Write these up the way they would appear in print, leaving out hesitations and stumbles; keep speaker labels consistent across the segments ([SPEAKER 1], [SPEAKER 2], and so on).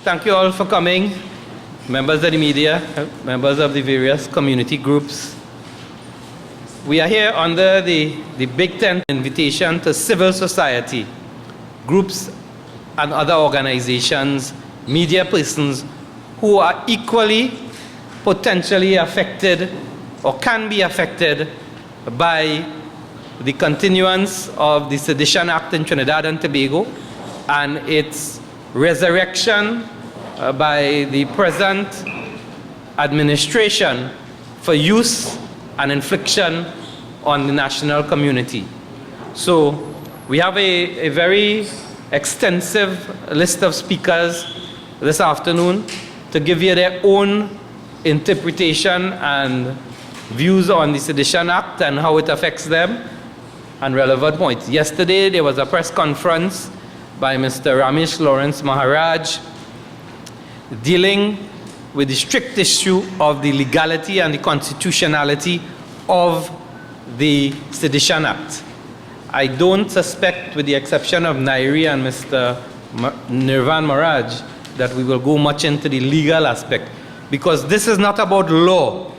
[SPEAKER 1] Thank you all for coming, members of the media, members of the various community groups. We are here under the Big Tent invitation to civil society, groups and other organizations, media persons who are equally potentially affected or can be affected by the continuance of the Sedition Act in Trinidad and Tobago and its resurrection by the present administration for use and infliction on the national community. So we have a very extensive list of speakers this afternoon to give you their own interpretation and views on the Sedition Act and how it affects them and relevant points. Yesterday there was a press conference by Mr. Ramesh Lawrence Maharaj dealing with the strict issue of the legality and the constitutionality of the Sedition Act. I don't suspect, with the exception of Nairi and Mr. Nirvan Maharaj, that we will go much into the legal aspect, because this is not about law.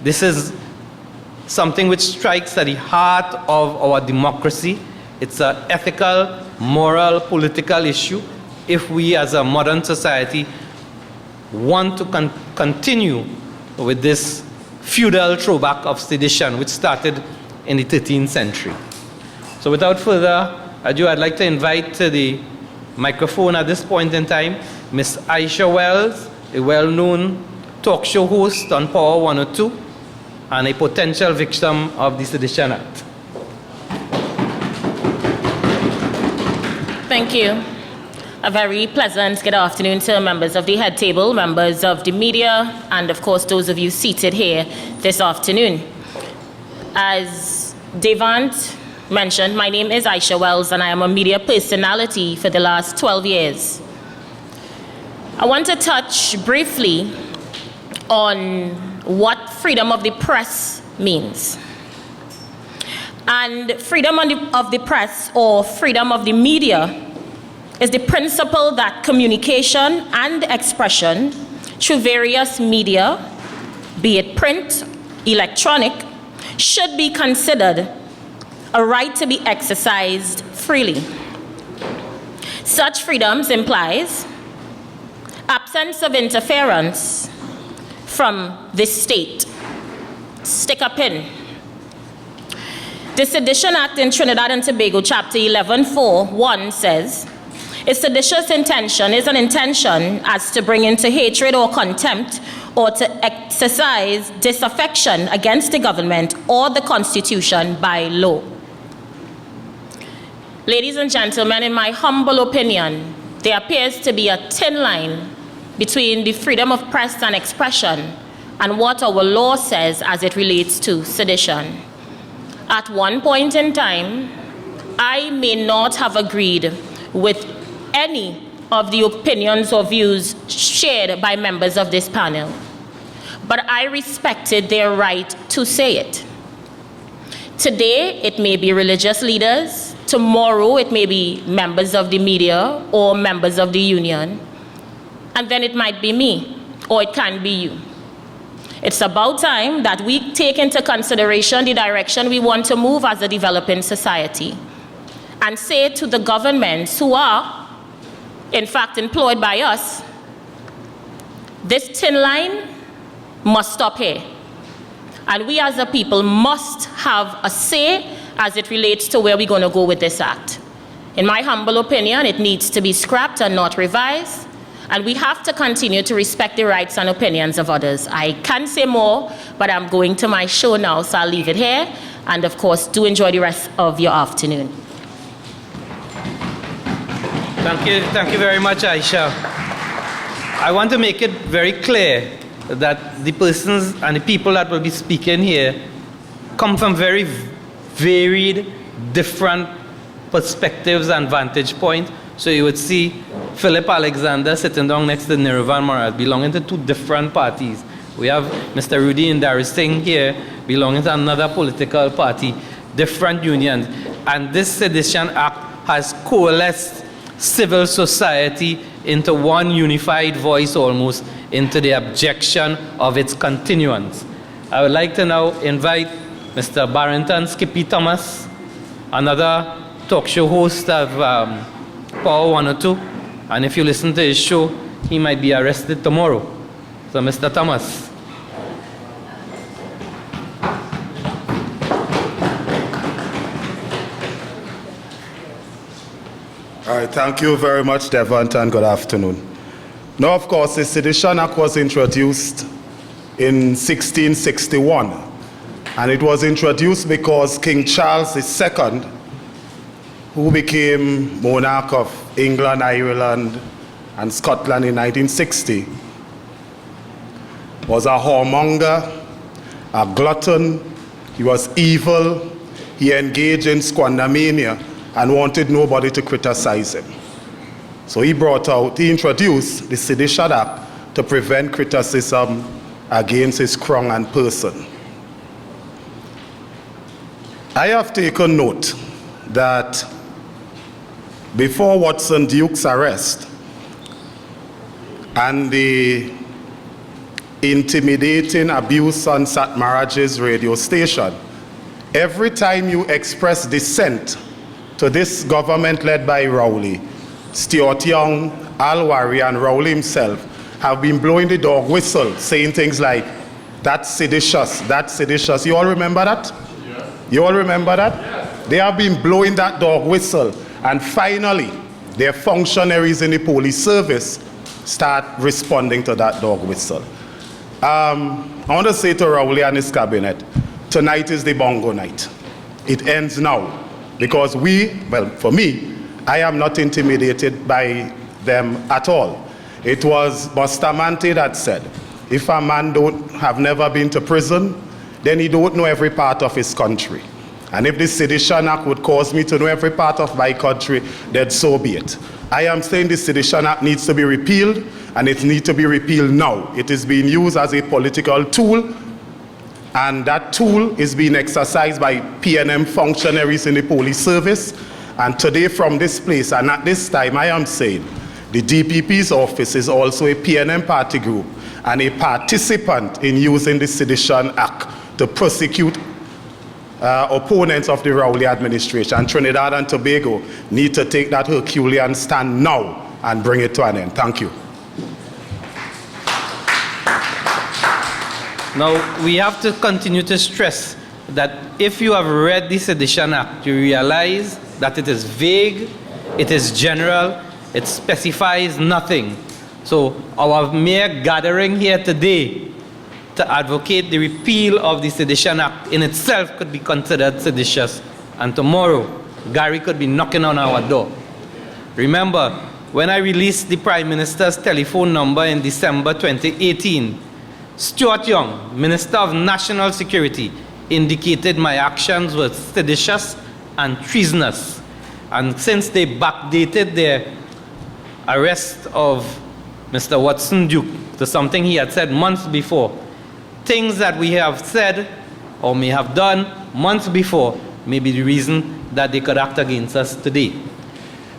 [SPEAKER 1] This is something which strikes at the heart of our democracy. It's an ethical, moral, political issue if we as a modern society want to continue with this feudal throwback of sedition which started in the 13th century. So without further ado, I'd like to invite to the microphone at this point in time Ms. Aisha Wells, a well-known talk show host on Power 102 and a potential victim of the Sedition Act.
[SPEAKER 2] Thank you. A very pleasant good afternoon to members of the head table, members of the media, and of course those of you seated here this afternoon. As Devant mentioned, my name is Aisha Wells and I am a media personality for the last 12 years. I want to touch briefly on what freedom of the press means. And freedom of the press, or freedom of the media, is the principle that communication and expression through various media, be it print, electronic, should be considered a right to be exercised freely. Such freedoms implies absence of interference from the state. Stick a pin. The Sedition Act in Trinidad and Tobago, Chapter 11.4.1 says, "A seditious intention is an intention as to bring into hatred or contempt or to exercise disaffection against the government or the Constitution by law." Ladies and gentlemen, in my humble opinion, there appears to be a thin line between the freedom of press and expression and what our law says as it relates to sedition. At one point in time, I may not have agreed with any of the opinions or views shared by members of this panel, but I respected their right to say it. Today, it may be religious leaders. Tomorrow, it may be members of the media or members of the union. And then it might be me, or it can be you. It's about time that we take into consideration the direction we want to move as a developing society and say to the governments who are, in fact, employed by us, this thin line must stop here. And we as a people must have a say as it relates to where we're going to go with this act. In my humble opinion, it needs to be scrapped and not revised. And we have to continue to respect the rights and opinions of others. I can say more, but I'm going to my show now, so I'll leave it here. And of course, do enjoy the rest of your afternoon.
[SPEAKER 1] Thank you very much, Aisha. I want to make it very clear that the persons and the people that will be speaking here come from very varied, different perspectives and vantage points. So you would see Philip Alexander sitting down next to Nirvan Maharaj, belonging to two different parties. We have Mr. Rudy Indari Singh here, belonging to another political party, different unions. And this Sedition Act has coalesced civil society into one unified voice almost into the objection of its continuance. I would like to now invite Mr. Barrington Skippy Thomas, another talk show host of Power 102, and if you listen to his show, he might be arrested tomorrow. So Mr. Thomas.
[SPEAKER 3] All right, thank you very much, Devant, and good afternoon. Now, of course, the Sedition Act was introduced in 1661, and it was introduced because King Charles II, who became monarch of England, Ireland, and Scotland in 1960, was a whoremonger, a glutton, he was evil, he engaged in squandermania, and wanted nobody to criticize him. So he introduced the Sedition Act to prevent criticism against his crown and person. I have taken note that before Watson Duke's arrest and the intimidating abuse on Satmarage's radio station, every time you express dissent to this government led by Rowley, Stuart Young, Al Wari, and Rowley himself have been blowing the dog whistle, saying things like, that's seditious, that's seditious. You all remember that? Yeah. You all remember that? Yeah. They have been blowing that dog whistle, and finally, their functionaries in the police service start responding to that dog whistle. I want to say to Rowley and his cabinet, tonight is the bongo night. It ends now. Because for me, I am not intimidated by them at all. It was Bustamante that said, if a man have never been to prison, then he don't know every part of his country. And if the Sedition Act would cause me to know every part of my country, then so be it. I am saying the Sedition Act needs to be repealed, and it needs to be repealed now. It is being used as a political tool, and that tool is being exercised by PNM functionaries in the police service. And today from this place, and at this time, I am saying the DPP's office is also a PNM party group and a participant in using the Sedition Act to prosecute opponents of the Rowley administration. And Trinidad and Tobago need to take that Herculean stand now and bring it to an end. Thank you.
[SPEAKER 1] Now, we have to continue to stress that if you have read the Sedition Act, you realize that it is vague, it is general, it specifies nothing. So our mere gathering here today to advocate the repeal of the Sedition Act in itself could be considered seditious. And tomorrow, Gary could be knocking on our door. Remember, when I released the Prime Minister's telephone number in December 2018, Stuart Young, Minister of National Security, indicated my actions were seditious and treasonous. And since they backdated their arrest of Mr. Watson Duke to something he had said months before, things that we have said or may have done months before may be the reason that they could act against us today.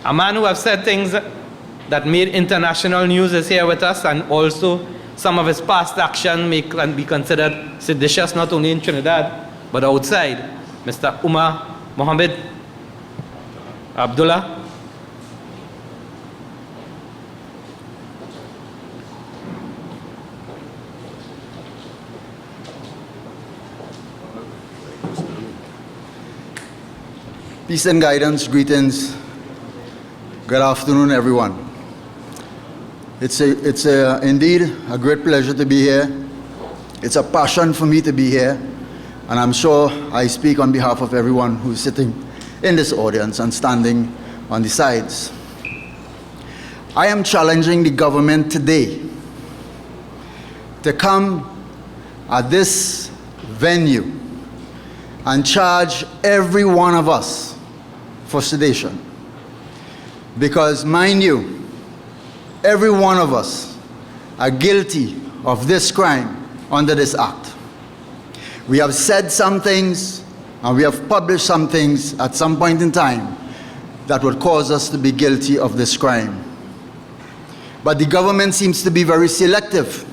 [SPEAKER 1] A man who has said things that made international news is here with us, and also some of his past action may be considered seditious not only in Trinidad but outside. Mr. Umar Mohammed Abdullah.
[SPEAKER 4] Peace and guidance, greetings. Good afternoon, everyone. It's indeed a great pleasure to be here. It's a passion for me to be here, and I'm sure I speak on behalf of everyone who's sitting in this audience and standing on the sides. I am challenging the government today to come at this venue and charge every one of us for sedition. Because, mind you, every one of us are guilty of this crime under this act. We have said some things and we have published some things at some point in time that would cause us to be guilty of this crime. but the government seems to be very selective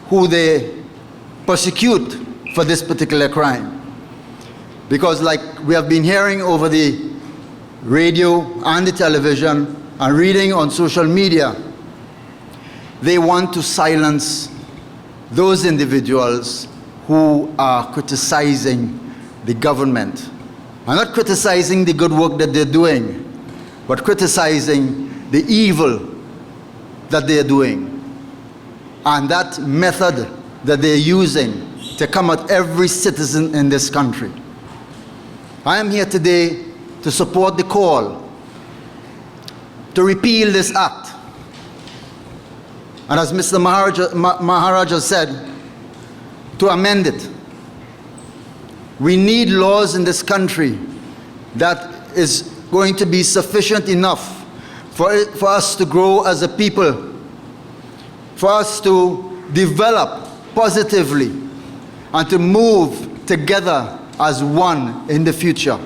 [SPEAKER 4] who they persecute for this particular crime. Because like we have been hearing over the radio and the television and reading on social media, they want to silence those individuals who are criticizing the government. And not criticizing the good work that they're doing, but criticizing the evil that they're doing. And that method that they're using to come at every citizen in this country. I am here today to support the call to repeal this act. And as Mr. Maharaj has said, to amend it. We need laws in this country that is going to be sufficient enough for us to grow as a people, for us to develop positively, and to move together as one in the future.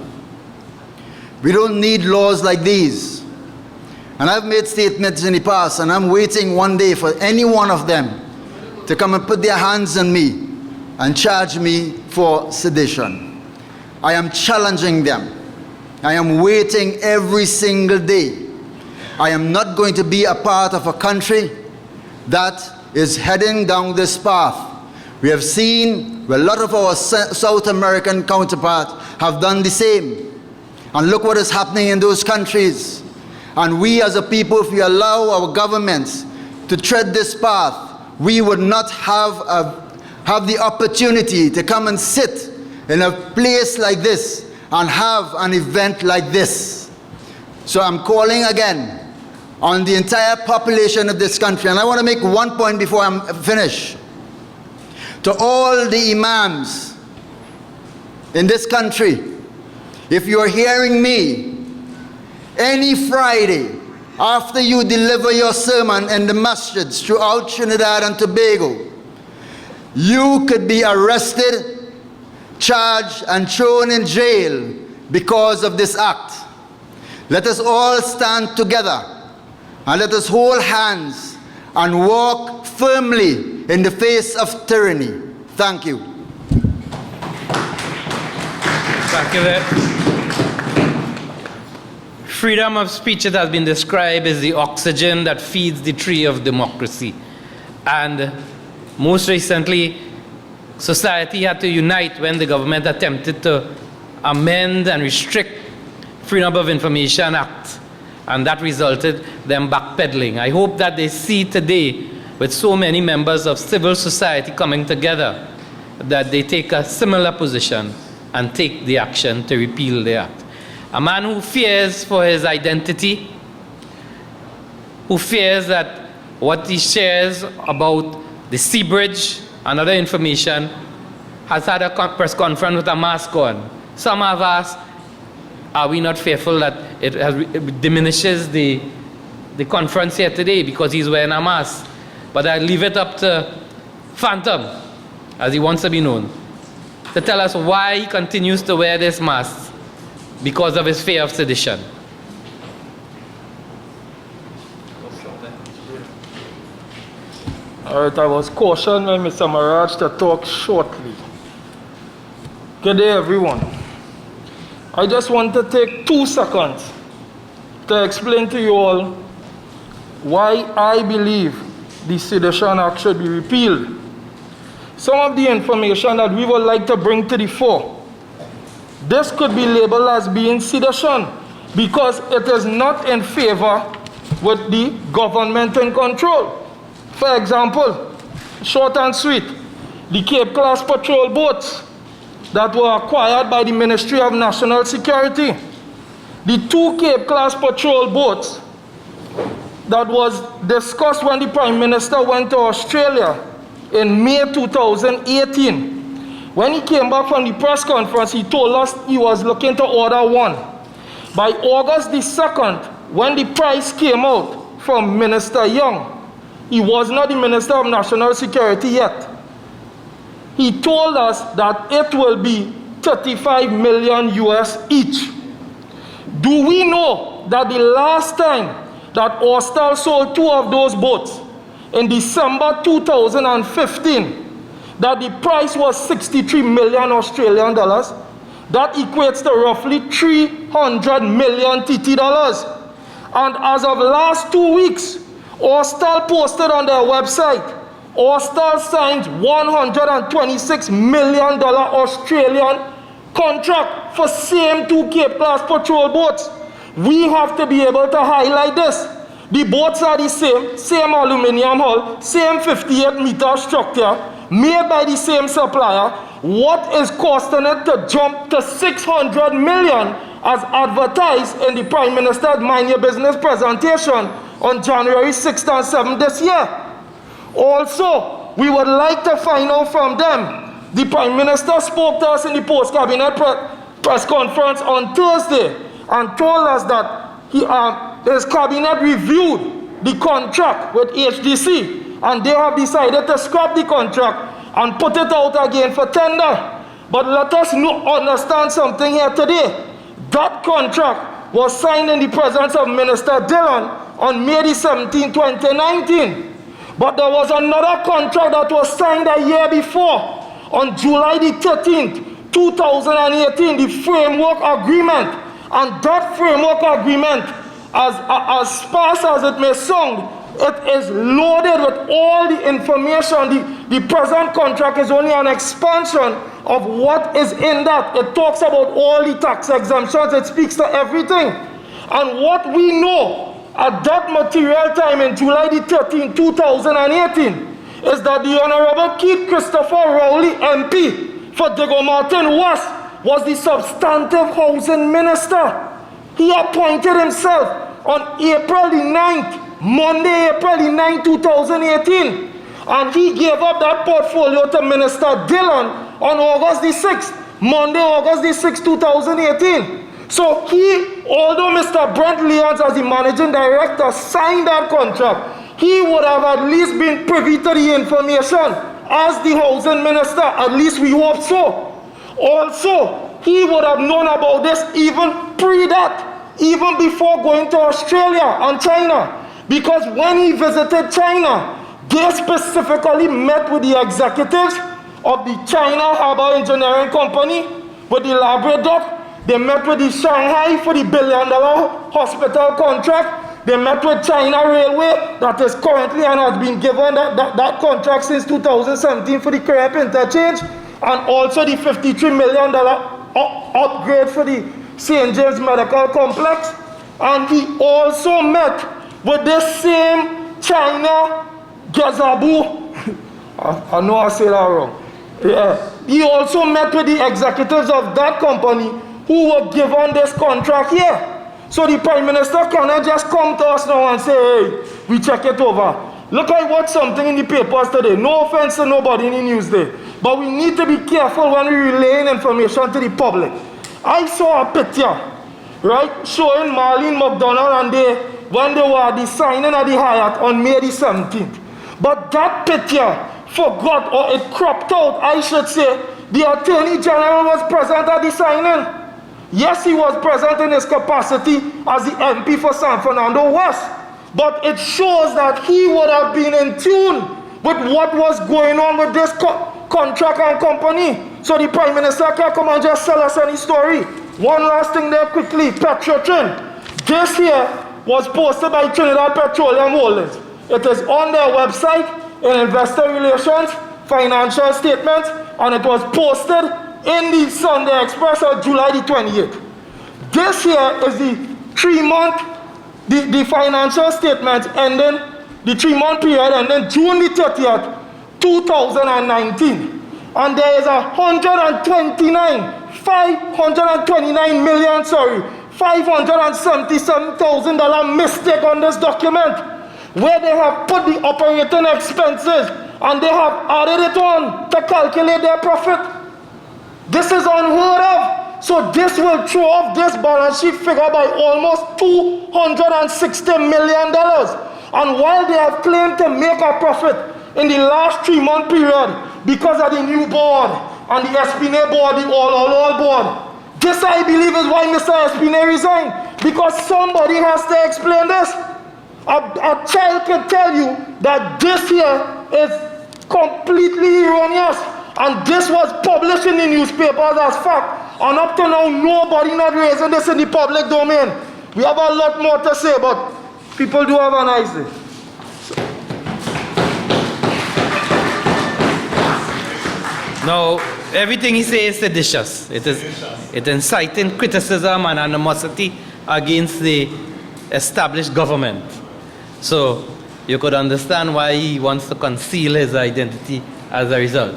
[SPEAKER 4] We don't need laws like these. And I've made statements in the past, and I'm waiting one day for any one of them to come and put their hands on me and charge me for sedition. I am challenging them. I am waiting every single day. I am not going to be a part of a country that is heading down this path. We have seen a lot of our South American counterparts have done the same. And look what is happening in those countries. And we as a people, if we allow our governments to tread this path, we would not have the opportunity to come and sit in a place like this and have an event like this. So I'm calling again on the entire population of this country, and I want to make one point before I'm finished. To all the imams in this country, if you're hearing me, any Friday after you deliver your sermon in the masjids throughout Trinidad and Tobago, you could be arrested, charged, and thrown in jail because of this act. Let us all stand together and let us hold hands and walk firmly in the face of tyranny. Thank you.
[SPEAKER 1] Thank you. Freedom of speech, it has been described as the oxygen that feeds the tree of democracy. And most recently, society had to unite when the government attempted to amend and restrict Freedom of Information Act. And that resulted them backpedaling. I hope that they see today, with so many members of civil society coming together, that they take a similar position and take the action to repeal the act. A man who fears for his identity, who fears that what he shares about the Sea Bridge and other information, has had a press conference with a mask on. Some have asked, are we not fearful that it diminishes the conference here today because he's wearing a mask? But I leave it up to Phantom, as he wants to be known, to tell us why he continues to wear this mask because of his fear of sedition.
[SPEAKER 5] All right, I was cautioned by Mr. Maharaj to talk shortly. Good day, everyone. I just want to take 2 seconds to explain to you all why I believe the Sedition Act should be repealed. Some of the information that we would like to bring to the fore. This could be labeled as being sedition because it is not in favor with the government in control. For example, short and sweet, the Cape Class patrol boats that were acquired by the Ministry of National Security. The 2 Cape Class patrol boats that was discussed when the Prime Minister went to Australia in May 2018. When he came back from the press conference, he told us he was looking to order 1. By August the 2nd, when the price came out from Minister Young, he was not the Minister of National Security yet. He told us that it will be 35 million US each. Do we know that the last time that Austal sold 2 of those boats in December 2015, that the price was 63 million Australian dollars. That equates to roughly 300 million TT dollars. And as of last 2 weeks, Austal posted on their website, Austal signed $126 million Australian contract for same 2 Cape Class patrol boats. We have to be able to highlight this. The boats are the same aluminium hull, same 58-meter structure, made by the same supplier. What is costing it to jump to 600 million as advertised in the Prime Minister's Mind Your Business presentation on January 6th and 7th this year? Also, we would like to find out from them. The Prime Minister spoke to us in the post-cabinet press conference on Thursday and told us that his cabinet reviewed the contract with HDC and they have decided to scrap the contract and put it out again for tender. But let us understand something here today. That contract was signed in the presence of Minister Dillon on May 17, 2019. But there was another contract that was signed a year before, on July 13th, 2018, the framework agreement. And that framework agreement, as sparse as it may sound, it is loaded with all the information. The present contract is only an expansion of what is in that. It talks about all the tax exemptions. It speaks to everything. And what we know at that material time in July 13, 2018, is that the Honorable Keith Christopher Rowley MP for Diego Martin West was the substantive housing minister. He appointed himself on April the 9th, Monday, April the 9th, 2018. And he gave up that portfolio to Minister Dillon on August the 6th, Monday, August the 6th, 2018. So he, although Mr. Brent Lyons as the managing director signed that contract, he would have at least been privy to the information as the housing minister. At least we hope so. Also, he would have known about this even pre that, even before going to Australia and China. Because when he visited China, they specifically met with the executives of the China Harbour Engineering Company with the Labrador. They met with the Shanghai for the $1 billion hospital contract. They met with China Railway, that is currently and has been given that contract since 2017 for the Crep interchange, and also the $53 million upgrade for the St. James Medical Complex. And he also met with the same China Gazabu. I know I say that wrong. Yeah. He also met with the executives of that company who were given this contract here. So the Prime Minister cannot just come to us now and say, hey, we check it over. Look, I watched something in the papers today. No offense to nobody in the news there. But we need to be careful when we relay information to the public. I saw a picture, right, showing Marlene McDonald and when they were at the signing of the Hyatt on May the 17th. But that picture forgot, or it cropped out, I should say, the Attorney General was present at the signing. Yes, he was present in his capacity as the MP for San Fernando West, but it shows that he would have been in tune with what was going on with this contract and company. So the Prime Minister can come and just sell us any story. One last thing there quickly, Petrotrin. This here was posted by Trinidad Petroleum Holdings. It is on their website in Investor Relations, Financial Statements, and it was posted in the Sunday Express on July the 28th. This here is the 3-month, the financial statements ending, the 3-month period ending June the 30th, 2019. And there is $577,000 mistake on this document, where they have put the operating expenses and they have added it on to calculate their profit. This is unheard of. So this will throw off this balance sheet figure by almost $260 million. And while they have claimed to make a profit in the last 3-month period because of the new board and the Espine board, the all board, this I believe is why Mr. Espine resigned, because somebody has to explain this. A child can tell you that this here is completely erroneous, and this was published in the newspapers as fact, and up to now nobody not raising this in the public domain. We have a lot more to say, but people do have a nice day.
[SPEAKER 1] Now, everything he says is seditious. It inciting criticism and animosity against the established government. So you could understand why he wants to conceal his identity as a result.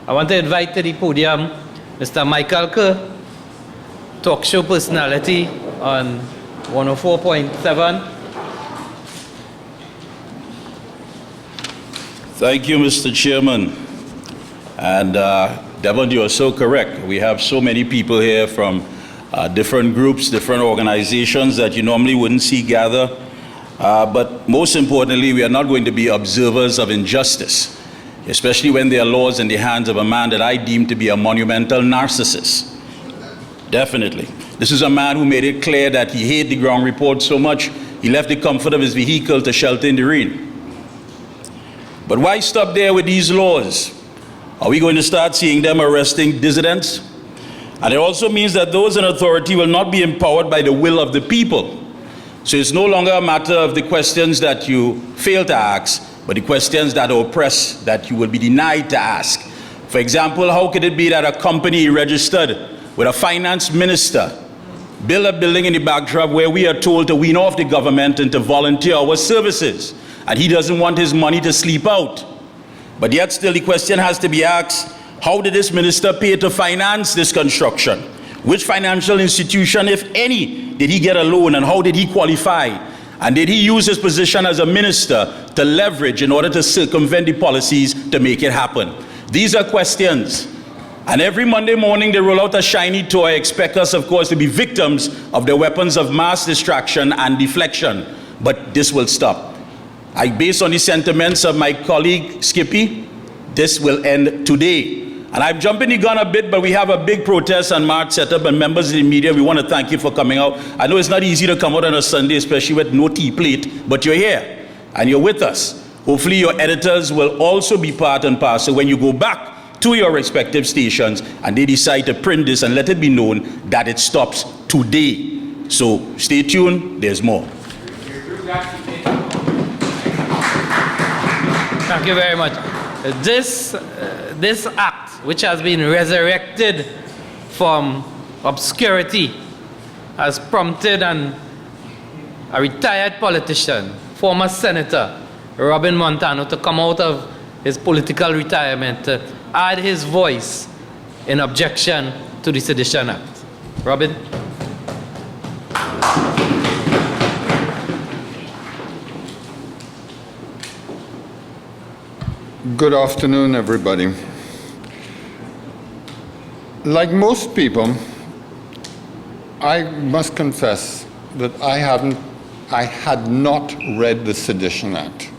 [SPEAKER 1] I want to invite to the podium Mr. Michael Kerr, talk show personality on 104.7.
[SPEAKER 6] Thank you, Mr. Chairman. And Devon, you are so correct. We have so many people here from different groups, different organizations that you normally wouldn't see gather. But most importantly, we are not going to be observers of injustice, especially when there are laws in the hands of a man that I deem to be a monumental narcissist. Definitely. This is a man who made it clear that he hated the ground report so much, he left the comfort of his vehicle to shelter in the rain. But why stop there with these laws? Are we going to start seeing them arresting dissidents? And it also means that those in authority will not be empowered by the will of the people. So it's no longer a matter of the questions that you fail to ask, but the questions that are oppressed that you will be denied to ask. For example, how could it be that a company registered with a finance minister build a building in the backdrop where we are told to wean off the government and to volunteer our services, and he doesn't want his money to sleep out? But yet still the question has to be asked, how did this minister pay to finance this construction? Which financial institution, if any, did he get a loan, and how did he qualify? And did he use his position as a minister to leverage in order to circumvent the policies to make it happen? These are questions. And every Monday morning they roll out a shiny toy, expect us, of course, to be victims of the weapons of mass distraction and deflection. But this will stop. Based on the sentiments of my colleague Skippy, this will end today. And I'm jumping the gun a bit, but we have a big protest and march set up, and members of the media, we want to thank you for coming out. I know it's not easy to come out on a Sunday, especially with no tea plate, but you're here and you're with us. Hopefully your editors will also be part and parcel when you go back to your respective stations and they decide to print this, and let it be known that it stops today. So stay tuned, there's more.
[SPEAKER 1] Thank you very much. This act, which has been resurrected from obscurity, has prompted a retired politician, former Senator Robin Montano, to come out of his political retirement to add his voice in objection to the Sedition Act. Robin?
[SPEAKER 7] Good afternoon, everybody. Like most people, I must confess that I had not read the Sedition Act.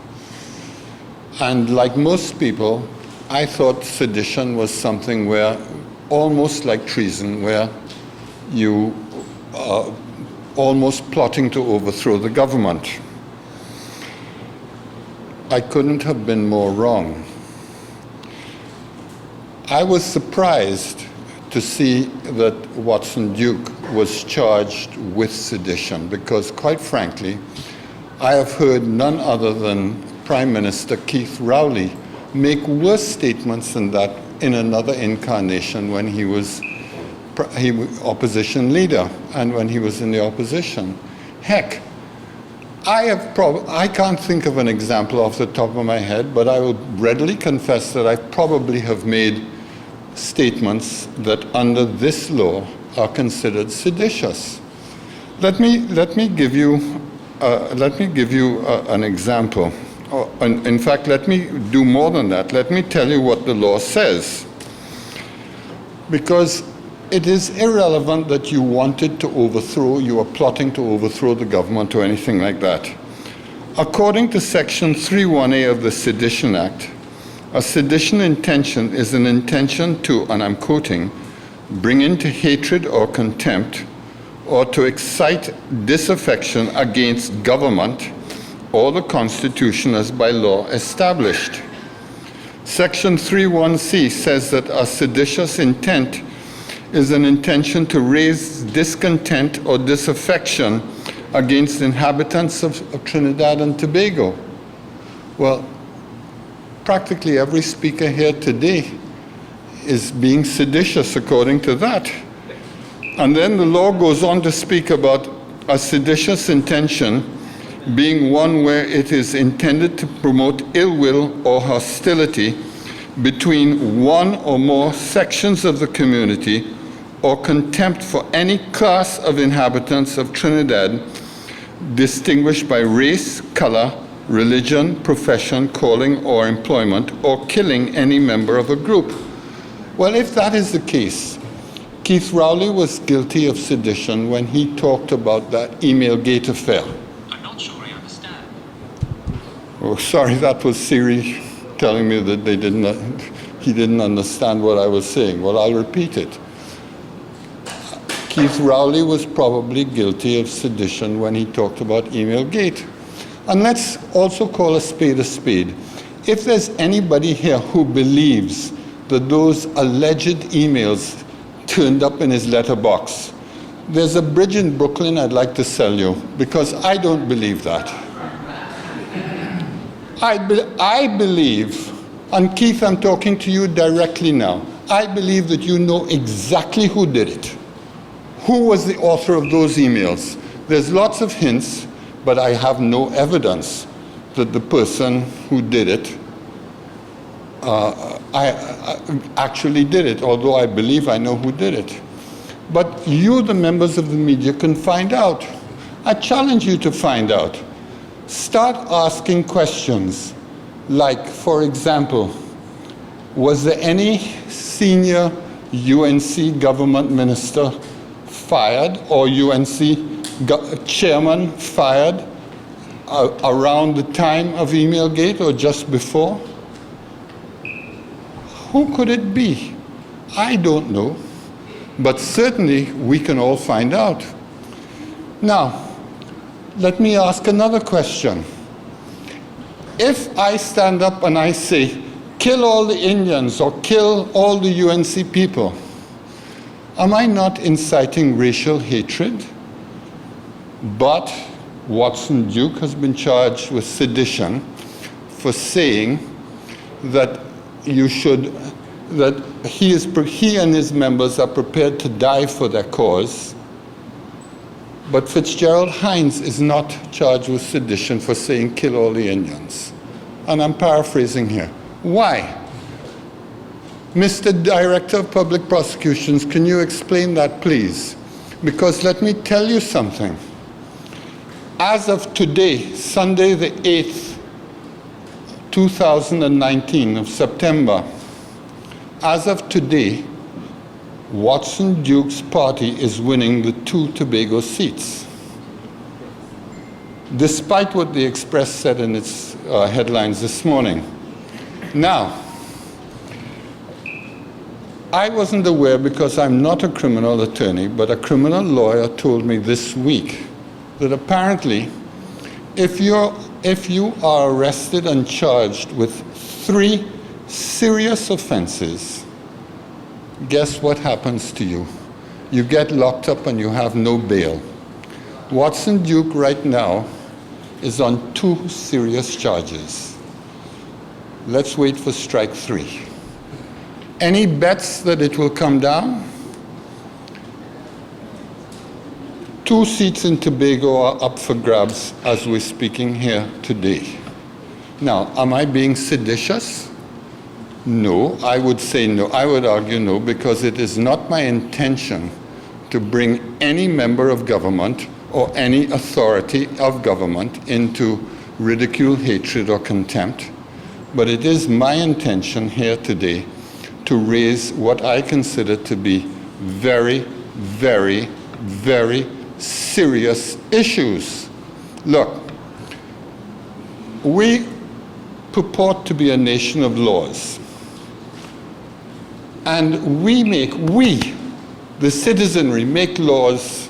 [SPEAKER 7] And like most people, I thought sedition was something where, almost like treason, where you are almost plotting to overthrow the government. I couldn't have been more wrong. I was surprised to see that Watson Duke was charged with sedition, because quite frankly, I have heard none other than Prime Minister Keith Rowley make worse statements than that in another incarnation when he was opposition leader and when he was in the opposition. Heck, I can't think of an example off the top of my head, but I will readily confess that I probably have made statements that under this law are considered seditious. Let me give you an example. In fact, let me do more than that. Let me tell you what the law says. Because it is irrelevant that you wanted to overthrow, you are plotting to overthrow the government or anything like that. According to Section 3(1)(a) of the Sedition Act, a sedition intention is an intention to, and I'm quoting, bring into hatred or contempt, or to excite disaffection against government or the Constitution as by law established. Section 3(1)(c) says that a seditious intent is an intention to raise discontent or disaffection against inhabitants of Trinidad and Tobago. Well, practically every speaker here today is being seditious according to that. And then the law goes on to speak about a seditious intention being one where it is intended to promote ill will or hostility between one or more sections of the community, or contempt for any class of inhabitants of Trinidad distinguished by race, color, religion, profession, calling, or employment, or killing any member of a group. Well, if that is the case, Keith Rowley was guilty of sedition when he talked about that email gate affair.
[SPEAKER 8] I'm not sure I understand.
[SPEAKER 7] Oh, sorry, that was Siri telling me that he didn't understand what I was saying. Well, I'll repeat it. Keith Rowley was probably guilty of sedition when he talked about email gate. And let's also call a spade a spade. If there's anybody here who believes that those alleged emails turned up in his letterbox, there's a bridge in Brooklyn I'd like to sell you, because I don't believe that. I believe, and Keith, I'm talking to you directly now, I believe that you know exactly who did it. Who was the author of those emails? There's lots of hints, but I have no evidence that the person who did it I actually did it, although I believe I know who did it. But you, the members of the media, can find out. I challenge you to find out. Start asking questions like, for example, was there any senior UNC government minister fired or UNC chairman fired around the time of Emailgate or just before? Who could it be? I don't know, but certainly we can all find out. Now, let me ask another question. If I stand up and I say, kill all the Indians or kill all the UNC people, am I not inciting racial hatred? But Watson Duke has been charged with sedition for saying that he and his members are prepared to die for their cause. But Fitzgerald Hines is not charged with sedition for saying kill all the Indians. And I'm paraphrasing here. Why? Mr. Director of Public Prosecutions, can you explain that, please? Because let me tell you something. As of today, Sunday the 8th, 2019 of September, as of today, Watson Duke's party is winning the 2 Tobago seats, despite what the Express said in its headlines this morning. Now, I wasn't aware, because I'm not a criminal attorney, but a criminal lawyer told me this week that apparently if you are arrested and charged with 3 serious offenses, guess what happens to you? You get locked up and you have no bail. Watson Duke right now is on 2 serious charges. Let's wait for strike 3. Any bets that it will come down? 2 seats in Tobago are up for grabs as we're speaking here today. Now, am I being seditious? No, I would say no. I would argue no, because it is not my intention to bring any member of government or any authority of government into ridicule, hatred, or contempt. But it is my intention here today to raise what I consider to be very, very, very serious issues. Look, we purport to be a nation of laws. And we, the citizenry, make laws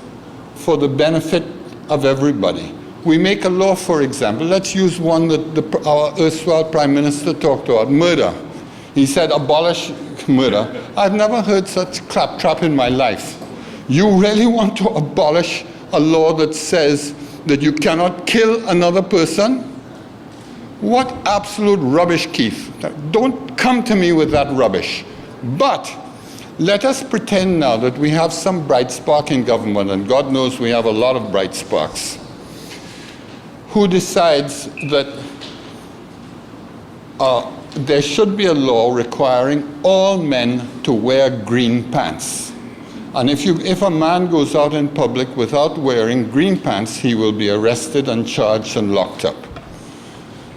[SPEAKER 7] for the benefit of everybody. we make a law, for example, let's use one that our erstwhile Prime Minister talked about, murder. He said abolish murder. I've never heard such claptrap in my life. You really want to abolish a law that says that you cannot kill another person? What absolute rubbish, Keith. Don't come to me with that rubbish. But let us pretend now that we have some bright spark in government, and God knows we have a lot of bright sparks, who decides that there should be a law requiring all men to wear green pants. And if a man goes out in public without wearing green pants, he will be arrested and charged and locked up,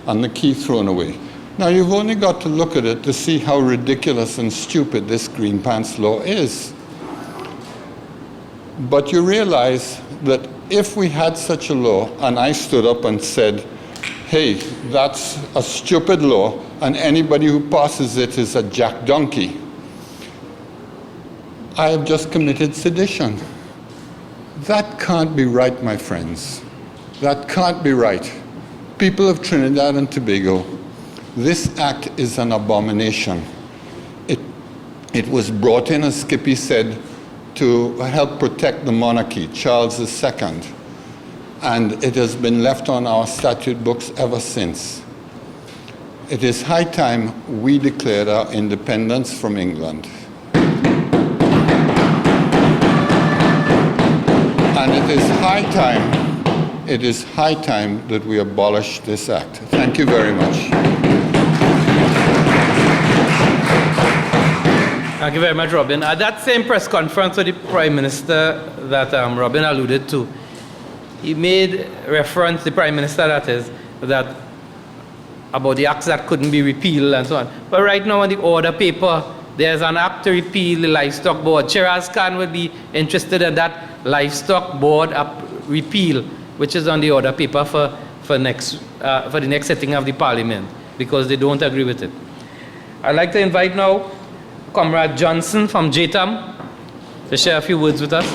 [SPEAKER 7] and the key thrown away. Now, you've only got to look at it to see how ridiculous and stupid this green pants law is. But you realize that if we had such a law, and I stood up and said, hey, that's a stupid law, and anybody who passes it is a jack donkey, I have just committed sedition. That can't be right, my friends. That can't be right. People of Trinidad and Tobago, this act is an abomination. It was brought in, as Skippy said, to help protect the monarchy, Charles II. And it has been left on our statute books ever since. It is high time we declared our independence from England. And it is high time that we abolish this act. Thank you very much.
[SPEAKER 1] Thank you very much, Robin. At that same press conference with the Prime Minister that Robin alluded to, he made reference, the Prime Minister that is, that about the acts that couldn't be repealed and so on. But right now on the order paper, there's an act to repeal the livestock board. Shiraz Khan would be interested in that livestock board repeal, which is on the order paper for the next sitting of the Parliament, because they don't agree with it. I'd like to invite now Comrade Johnson from JTAM to share a few words with us.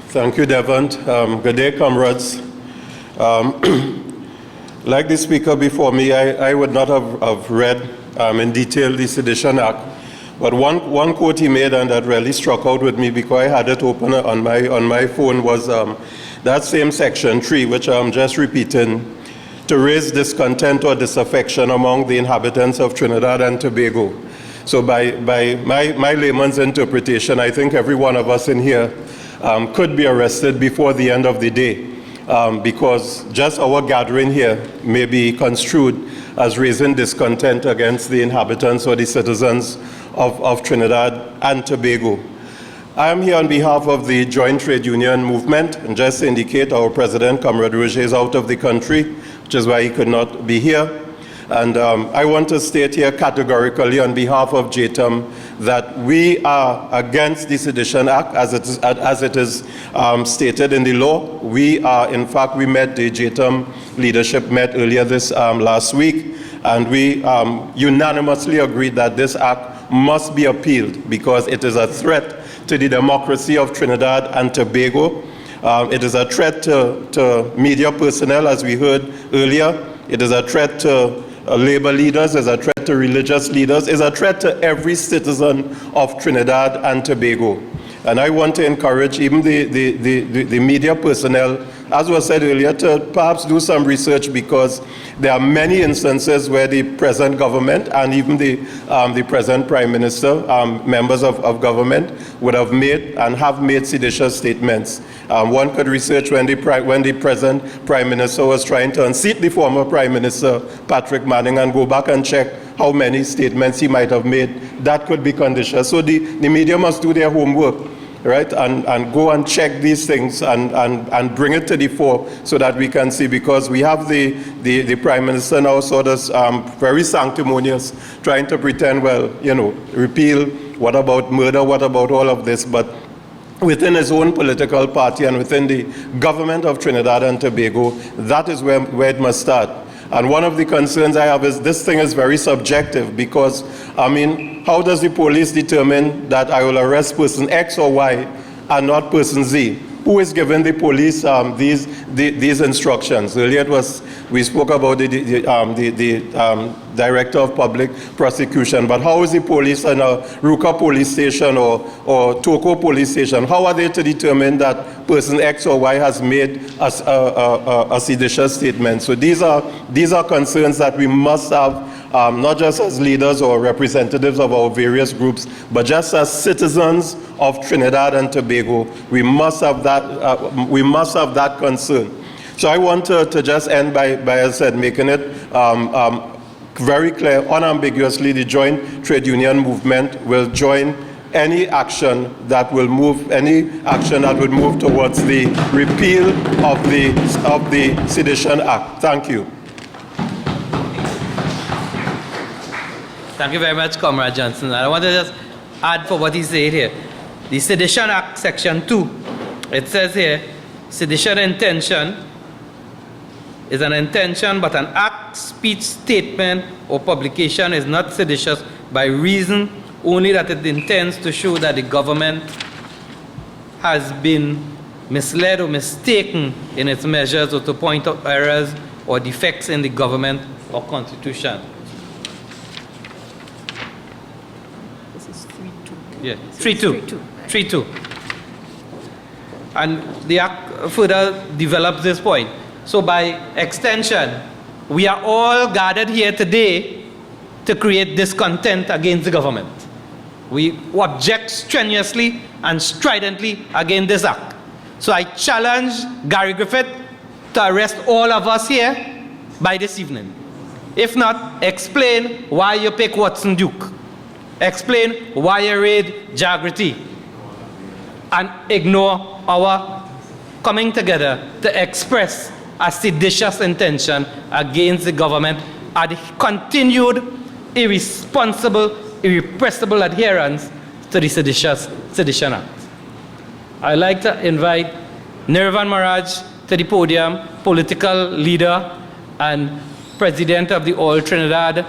[SPEAKER 9] Thank you, Devon. Good day, comrades. Like the speaker before me, I would not have read in detail the Sedition Act, but one quote he made, and that really struck out with me because I had it open on my phone, was that same section 3, which I'm just repeating, to raise discontent or disaffection among the inhabitants of Trinidad and Tobago. So by my layman's interpretation, I think every one of us in here could be arrested before the end of the day, because just our gathering here may be construed as raising discontent against the inhabitants or the citizens of Trinidad and Tobago. I am here on behalf of the Joint Trade Union Movement, and just to indicate our president, Comrade Roger, is out of the country, which is why he could not be here. And I want to state here categorically on behalf of JTAM that we are against the Sedition Act as it is stated in the law. We are, in fact, the JTAM leadership met earlier this last week, and we unanimously agreed that this act must be appealed because it is a threat to the democracy of Trinidad and Tobago. It is a threat to media personnel, as we heard earlier. It is a threat to labor leaders, is a threat to religious leaders, is a threat to every citizen of Trinidad and Tobago. And I want to encourage even the media personnel, as was said earlier, to perhaps do some research, because there are many instances where the present government and even the present Prime Minister, members of government, would have made and have made seditious statements. One could research when the present Prime Minister was trying to unseat the former Prime Minister, Patrick Manning, and go back and check how many statements he might have made. That could be conditions. So the media must do their homework, right, and go and check these things and bring it to the fore so that we can see, because we have the Prime Minister now sort of very sanctimonious, trying to pretend, well, you know, repeal, what about murder, what about all of this, but within his own political party and within the government of Trinidad and Tobago, that is where it must start. And one of the concerns I have is this thing is very subjective because, I mean, how does the police determine that I will arrest person X or Y and not person Z? Who is giving the police these instructions? Earlier we spoke about the Director of Public Prosecution, but how is the police in a Ruka police station or Toko police station, how are they to determine that person X or Y has made a seditious statement? So these are concerns that we must have, not just as leaders or representatives of our various groups, but just as citizens of Trinidad and Tobago. We must have that concern. So I want to just end by, as I said, making it very clear, unambiguously, the joint trade union movement will join any action that will move towards the repeal of the Sedition Act. Thank you.
[SPEAKER 1] Thank you very much, Comrade Johnson. I want to just add for what he said here. The Sedition Act, Section 2, it says here, sedition intention is an intention, but an act, speech, statement, or publication is not seditious by reason only that it intends to show that the government has been misled or mistaken in its measures or to point out errors or defects in the government or constitution.
[SPEAKER 2] This is 3.2.
[SPEAKER 1] Yeah, 3.2. 3.2. And the Act further develops this point. So by extension, we are all gathered here today to create discontent against the government. We object strenuously and stridently against this act. So I challenge Gary Griffith to arrest all of us here by this evening. If not, explain why you pick Watson Duke. Explain why you raid Jagrity. And ignore our coming together to express a seditious intention against the government and the continued irresponsible, irrepressible adherence to the Sedition Act. I'd like to invite Nirvan Maharaj to the podium, political leader and president of the All Trinidad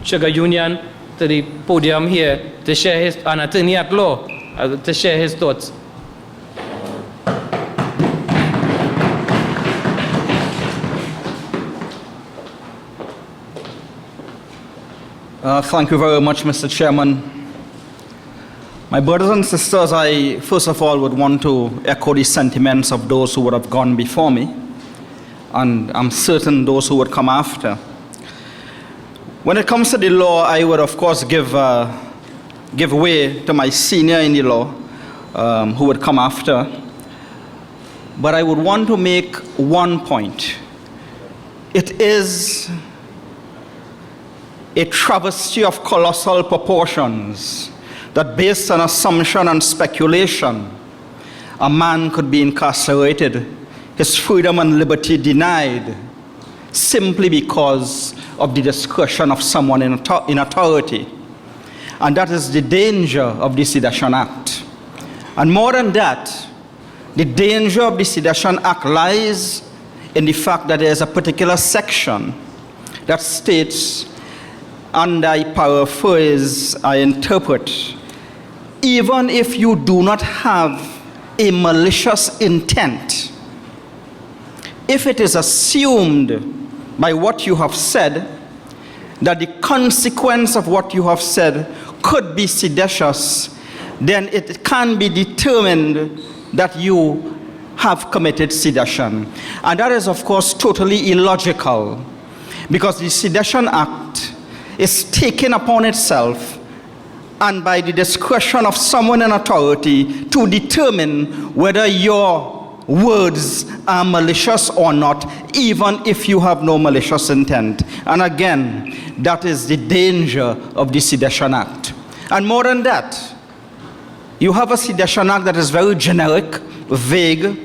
[SPEAKER 1] Sugar Union, to the podium here to share his, an attorney at law, to share his thoughts.
[SPEAKER 10] Thank you very much, Mr. Chairman. My brothers and sisters, I first of all would want to echo the sentiments of those who would have gone before me, and I'm certain those who would come after. When it comes to the law, I would of course give way to my senior in the law, who would come after. But I would want to make one point. It is a travesty of colossal proportions that based on assumption and speculation, a man could be incarcerated, his freedom and liberty denied, simply because of the discretion of someone in authority. And that is the danger of the Sedition Act. And more than that, the danger of the Sedition Act lies in the fact that there is a particular section that states, and I paraphrase, I interpret, even if you do not have a malicious intent, if it is assumed by what you have said that the consequence of what you have said could be seditious, then it can be determined that you have committed sedition. And that is, of course, totally illogical, because the Sedition Act is taken upon itself and by the discretion of someone in authority to determine whether your words are malicious or not, even if you have no malicious intent. And again, that is the danger of the Sedition Act. And more than that, you have a Sedition Act that is very generic, vague,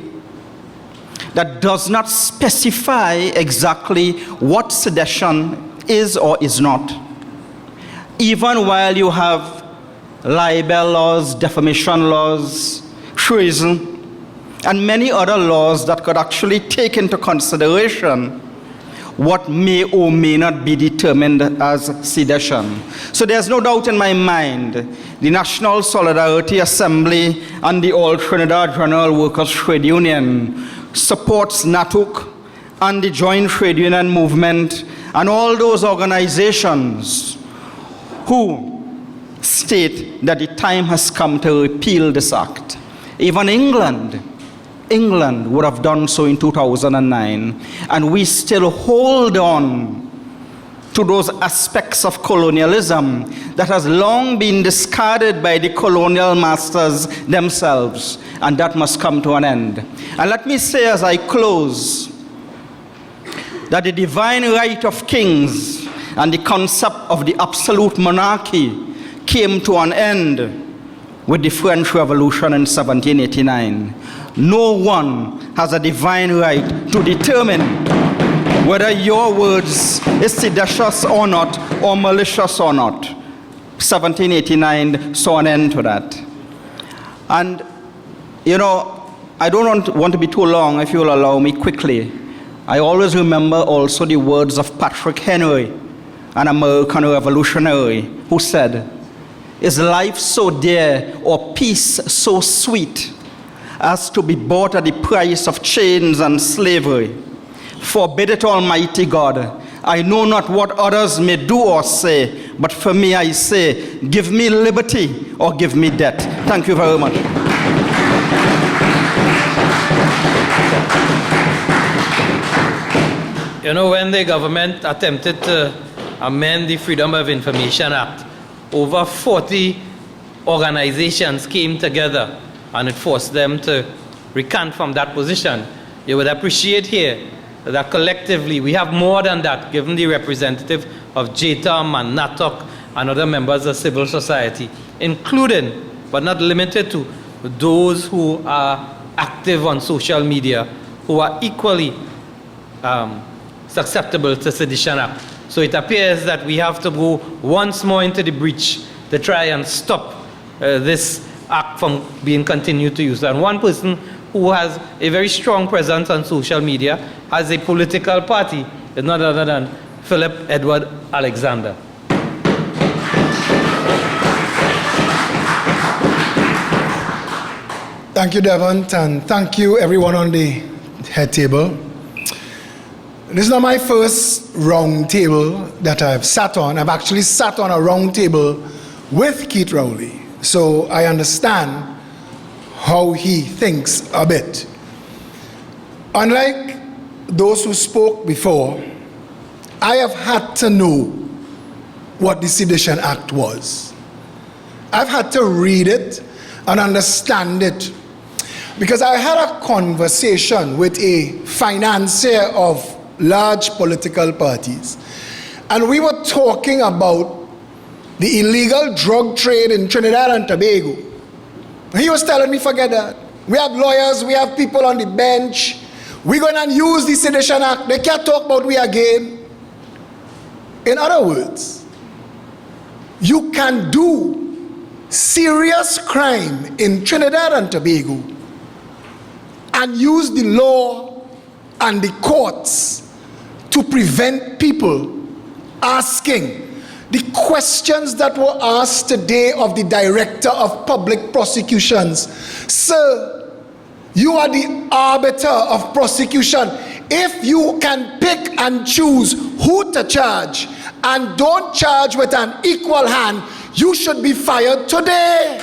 [SPEAKER 10] that does not specify exactly what sedition is or is not. Even while you have libel laws, defamation laws, treason, and many other laws that could actually take into consideration what may or may not be determined as sedition. So there's no doubt in my mind the National Solidarity Assembly and the All Trinidad General Workers Trade Union supports Natuc and the Joint Trade Union Movement and all those organizations who state that the time has come to repeal this act. Even England would have done so in 2009, and we still hold on to those aspects of colonialism that has long been discarded by the colonial masters themselves, and that must come to an end. And let me say as I close that the divine right of kings and the concept of the absolute monarchy came to an end with the French Revolution in 1789. No one has a divine right to determine whether your words is seditious or not, or malicious or not. 1789 saw an end to that. And, you know, I don't want to be too long, if you'll allow me quickly. I always remember also the words of Patrick Henry, an American revolutionary, who said, "Is life so dear or peace so sweet as to be bought at the price of chains and slavery? Forbid it, Almighty God. I know not what others may do or say, but for me I say, give me liberty or give me death." Thank you very much.
[SPEAKER 1] You know, when the government attempted to amend the Freedom of Information Act, over 40 organizations came together and it forced them to recant from that position. You would appreciate here that collectively we have more than that, given the representative of JTAM and Natuc and other members of civil society, including, but not limited to, those who are active on social media, who are equally susceptible to Sedition Act. So it appears that we have to go once more into the breach to try and stop this act from being continued to use. And one person who has a very strong presence on social media as a political party is none other than Philip Edward Alexander.
[SPEAKER 11] Thank you, Devon, and thank you everyone on the head table. This is not my first round table that I've sat on. I've actually sat on a round table with Keith Rowley, so I understand how he thinks a bit. Unlike those who spoke before, I have had to know what the Sedition Act was. I've had to read it and understand it, because I had a conversation with a financier of large political parties, and we were talking about the illegal drug trade in Trinidad and Tobago. He was telling me, forget that. We have lawyers, we have people on the bench. We're going to use the Sedition Act. They can't talk about we again. In other words, you can do serious crime in Trinidad and Tobago and use the law and the courts to prevent people asking the questions that were asked today of the Director of Public Prosecutions. Sir, you are the arbiter of prosecution. If you can pick and choose who to charge and don't charge with an equal hand, you should be fired today.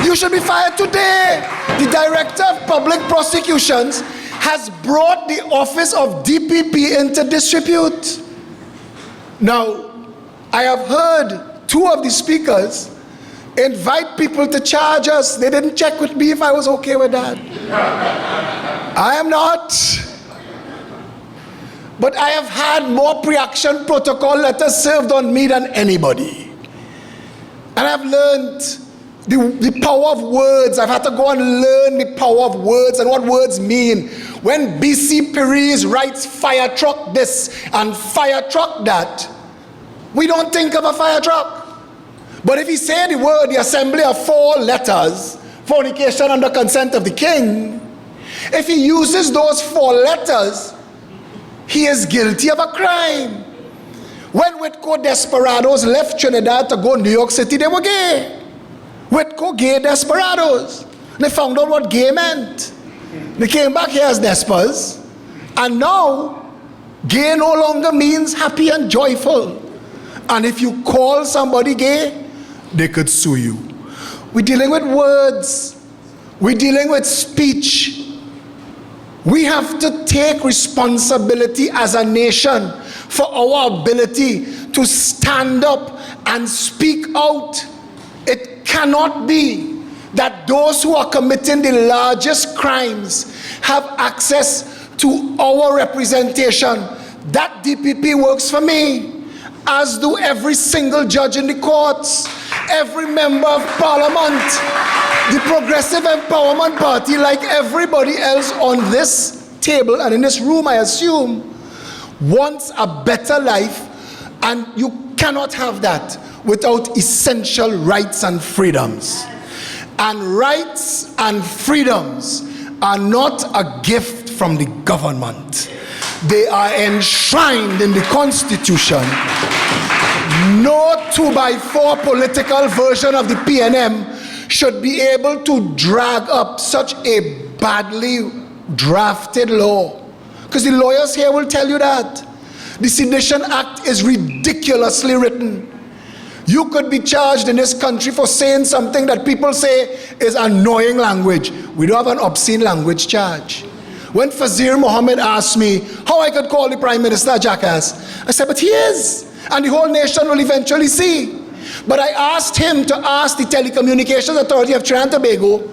[SPEAKER 11] You should be fired today. The Director of Public Prosecutions has brought the office of DPP into disrepute. Now, I have heard two of the speakers invite people to charge us. They didn't check with me if I was okay with that. I am not. But I have had more pre-action protocol letters served on me than anybody. And I've learned the power of words. I've had to go and learn the power of words and what words mean. When B.C. Perez writes fire truck this and fire truck that, we don't think of a fire truck. But if he say the word, the assembly of 4 letters, fornication under consent of the king, if he uses those 4 letters, he is guilty of a crime. When Whitco desperados left Trinidad to go to New York City, they were gay. Whitco gay desperados. They found out what gay meant. They came back here as despers, and now gay no longer means happy and joyful. And if you call somebody gay, they could sue you. We're dealing with words. We're dealing with speech. We have to take responsibility as a nation for our ability to stand up and speak out. It cannot be that those who are committing the largest crimes have access to our representation. That DPP works for me, as do every single judge in the courts, every member of parliament, the Progressive Empowerment Party, like everybody else on this table and in this room, I assume, wants a better life, and you cannot have that without essential rights and freedoms. And rights and freedoms are not a gift from the government. They are enshrined in the Constitution. No 2x4 political version of the PNM should be able to drag up such a badly drafted law. Because the lawyers here will tell you that. The Sedition Act is ridiculously written. You could be charged in this country for saying something that people say is annoying language. We don't have an obscene language charge. When Fazir Mohammed asked me how I could call the Prime Minister a jackass, I said, but he is. And the whole nation will eventually see. But I asked him to ask the Telecommunications Authority of Trinidad and Tobago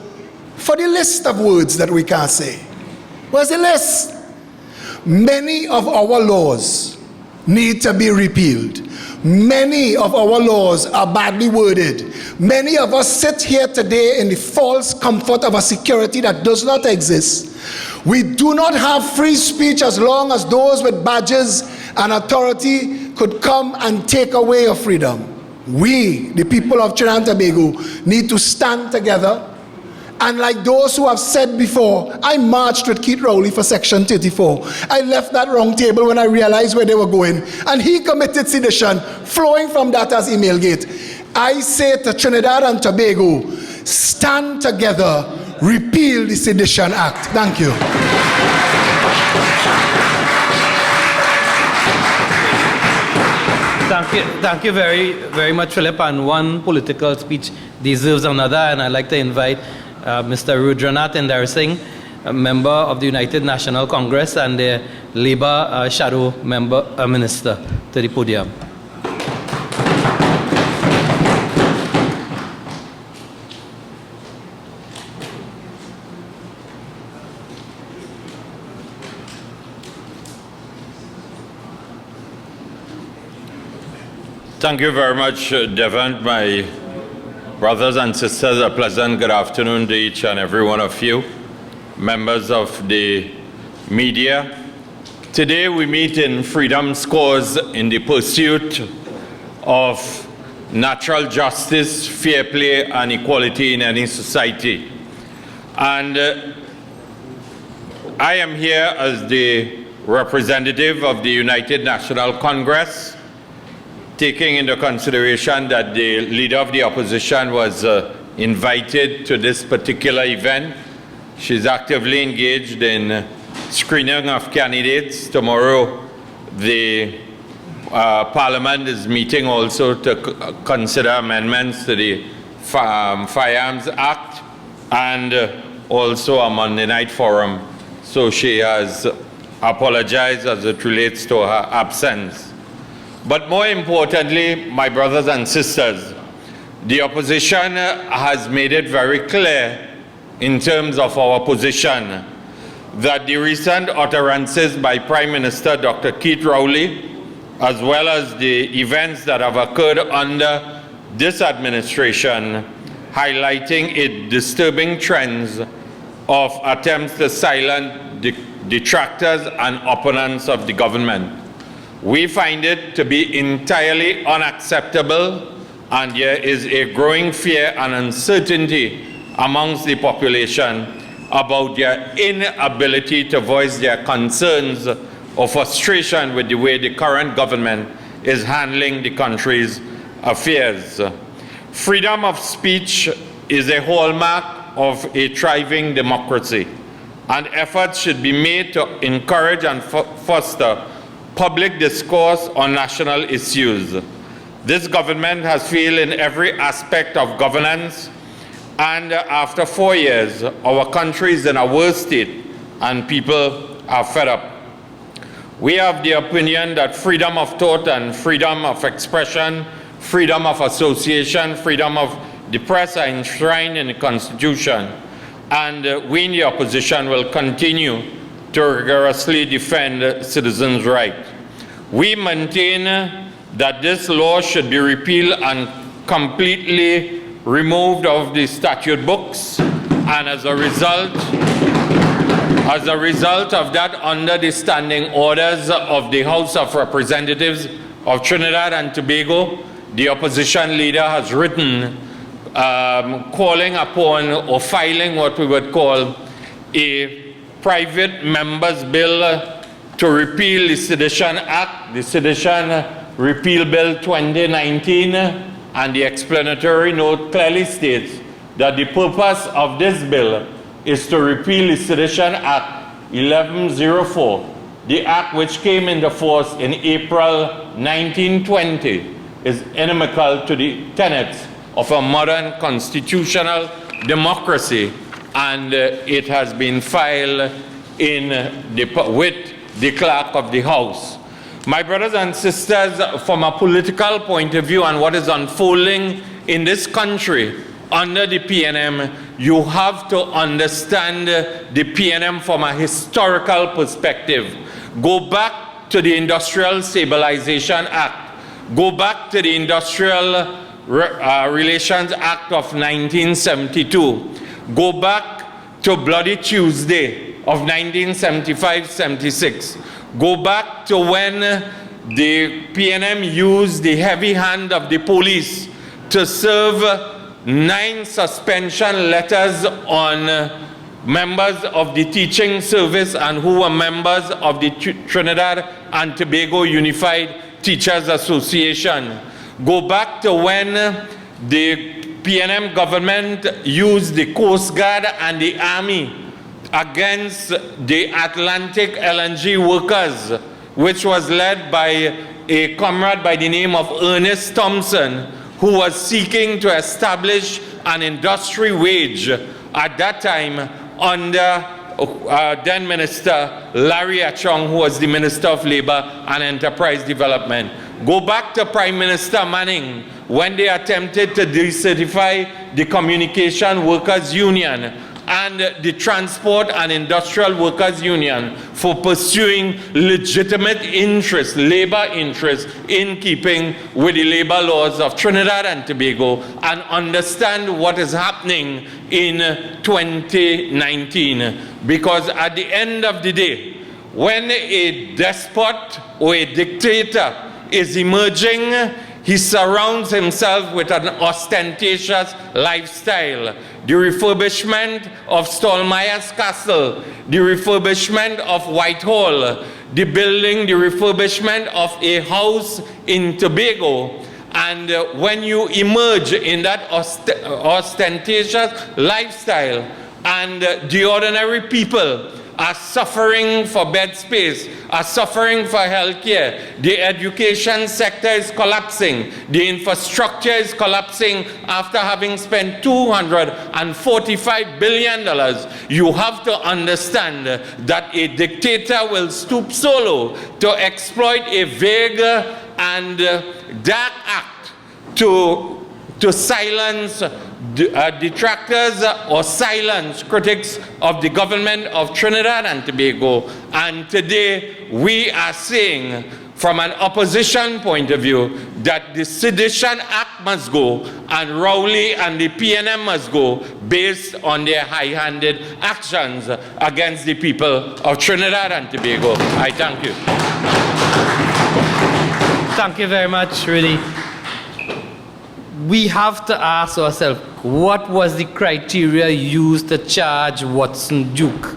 [SPEAKER 11] for the list of words that we can't say. Where's the list? Many of our laws need to be repealed. Many of our laws are badly worded. Many of us sit here today in the false comfort of a security that does not exist. We do not have free speech as long as those with badges and authority could come and take away your freedom. We, the people of Trinidad and Tobago, need to stand together. And like those who have said before, I marched with Keith Rowley for Section 34. I left that round table when I realized where they were going. And he committed sedition, flowing from that as email gate. I say to Trinidad and Tobago, stand together, repeal the Sedition Act. Thank you.
[SPEAKER 1] Thank you very, very much, Philip. And one political speech deserves another, and I'd like to invite Mr. Rudranath Indar Singh, a member of the United National Congress and the Labour Shadow Minister, to the podium.
[SPEAKER 12] Thank you very much, Devon. My brothers and sisters, a pleasant good afternoon to each and every one of you, members of the media. Today we meet in Freedom's cause in the pursuit of natural justice, fair play, and equality in any society. And I am here as the representative of the United National Congress, taking into consideration that the leader of the opposition was invited to this particular event. She's actively engaged in screening of candidates. Tomorrow, the Parliament is meeting also to consider amendments to the Firearms Act and also a Monday night forum. So she has apologized as it relates to her absence. But more importantly, my brothers and sisters, the opposition has made it very clear in terms of our position that the recent utterances by Prime Minister Dr. Keith Rowley, as well as the events that have occurred under this administration, highlighting its disturbing trends of attempts to silence detractors and opponents of the government. We find it to be entirely unacceptable, and there is a growing fear and uncertainty amongst the population about their inability to voice their concerns or frustration with the way the current government is handling the country's affairs. Freedom of speech is a hallmark of a thriving democracy, and efforts should be made to encourage and foster public discourse on national issues. This government has failed in every aspect of governance, and after 4 years, our country is in a worse state and people are fed up. We have the opinion that freedom of thought and freedom of expression, freedom of association, freedom of the press are enshrined in the Constitution, and we in the opposition will continue to rigorously defend citizens' rights. We maintain that this law should be repealed and completely removed of the statute books, and as a result of that, under the standing orders of the House of Representatives of Trinidad and Tobago, the opposition leader has written calling upon or filing what we would call a private member's bill to repeal the Sedition Act, the Sedition Repeal Bill 2019, and the explanatory note clearly states that the purpose of this bill is to repeal the Sedition Act 1104, the act which came into force in April 1920, is inimical to the tenets of a modern constitutional democracy, and it has been filed with the clerk of the House. My brothers and sisters, from a political point of view and what is unfolding in this country under the PNM, you have to understand the PNM from a historical perspective. Go back to the Industrial Stabilization Act. Go back to the Industrial Relations Act of 1972. Go back to Bloody Tuesday of 1975-76. Go back to when the PNM used the heavy hand of the police to serve 9 suspension letters on members of the teaching service and who were members of the Trinidad and Tobago Unified Teachers Association. Go back to when the PNM government used the Coast Guard and the Army against the Atlantic LNG workers, which was led by a comrade by the name of Ernest Thompson, who was seeking to establish an industry wage at that time under then Minister Larry Achong, who was the Minister of Labor and Enterprise Development. Go back to Prime Minister Manning when they attempted to decertify the Communication Workers Union and the Transport and Industrial Workers Union for pursuing legitimate interests, labor interests, in keeping with the labor laws of Trinidad and Tobago, and understand what is happening in 2019. Because at the end of the day, when a despot or a dictator is emerging, he surrounds himself with an ostentatious lifestyle. The refurbishment of Stallmeyer's Castle, the refurbishment of Whitehall, the refurbishment of a house in Tobago. And when you emerge in that ostentatious lifestyle, and the ordinary people are suffering for bed space, are suffering for health care, the education sector is collapsing, the infrastructure is collapsing after having spent $245 billion, you have to understand that a dictator will stoop so low to exploit a vague and dark act to silence detractors or silence critics of the government of Trinidad and Tobago. And today we are saying, from an opposition point of view, that the Sedition Act must go and Rowley and the PNM must go based on their high-handed actions against the people of Trinidad and Tobago. I thank you.
[SPEAKER 1] Thank you very much, really. We have to ask ourselves, what was the criteria used to charge Watson Duke?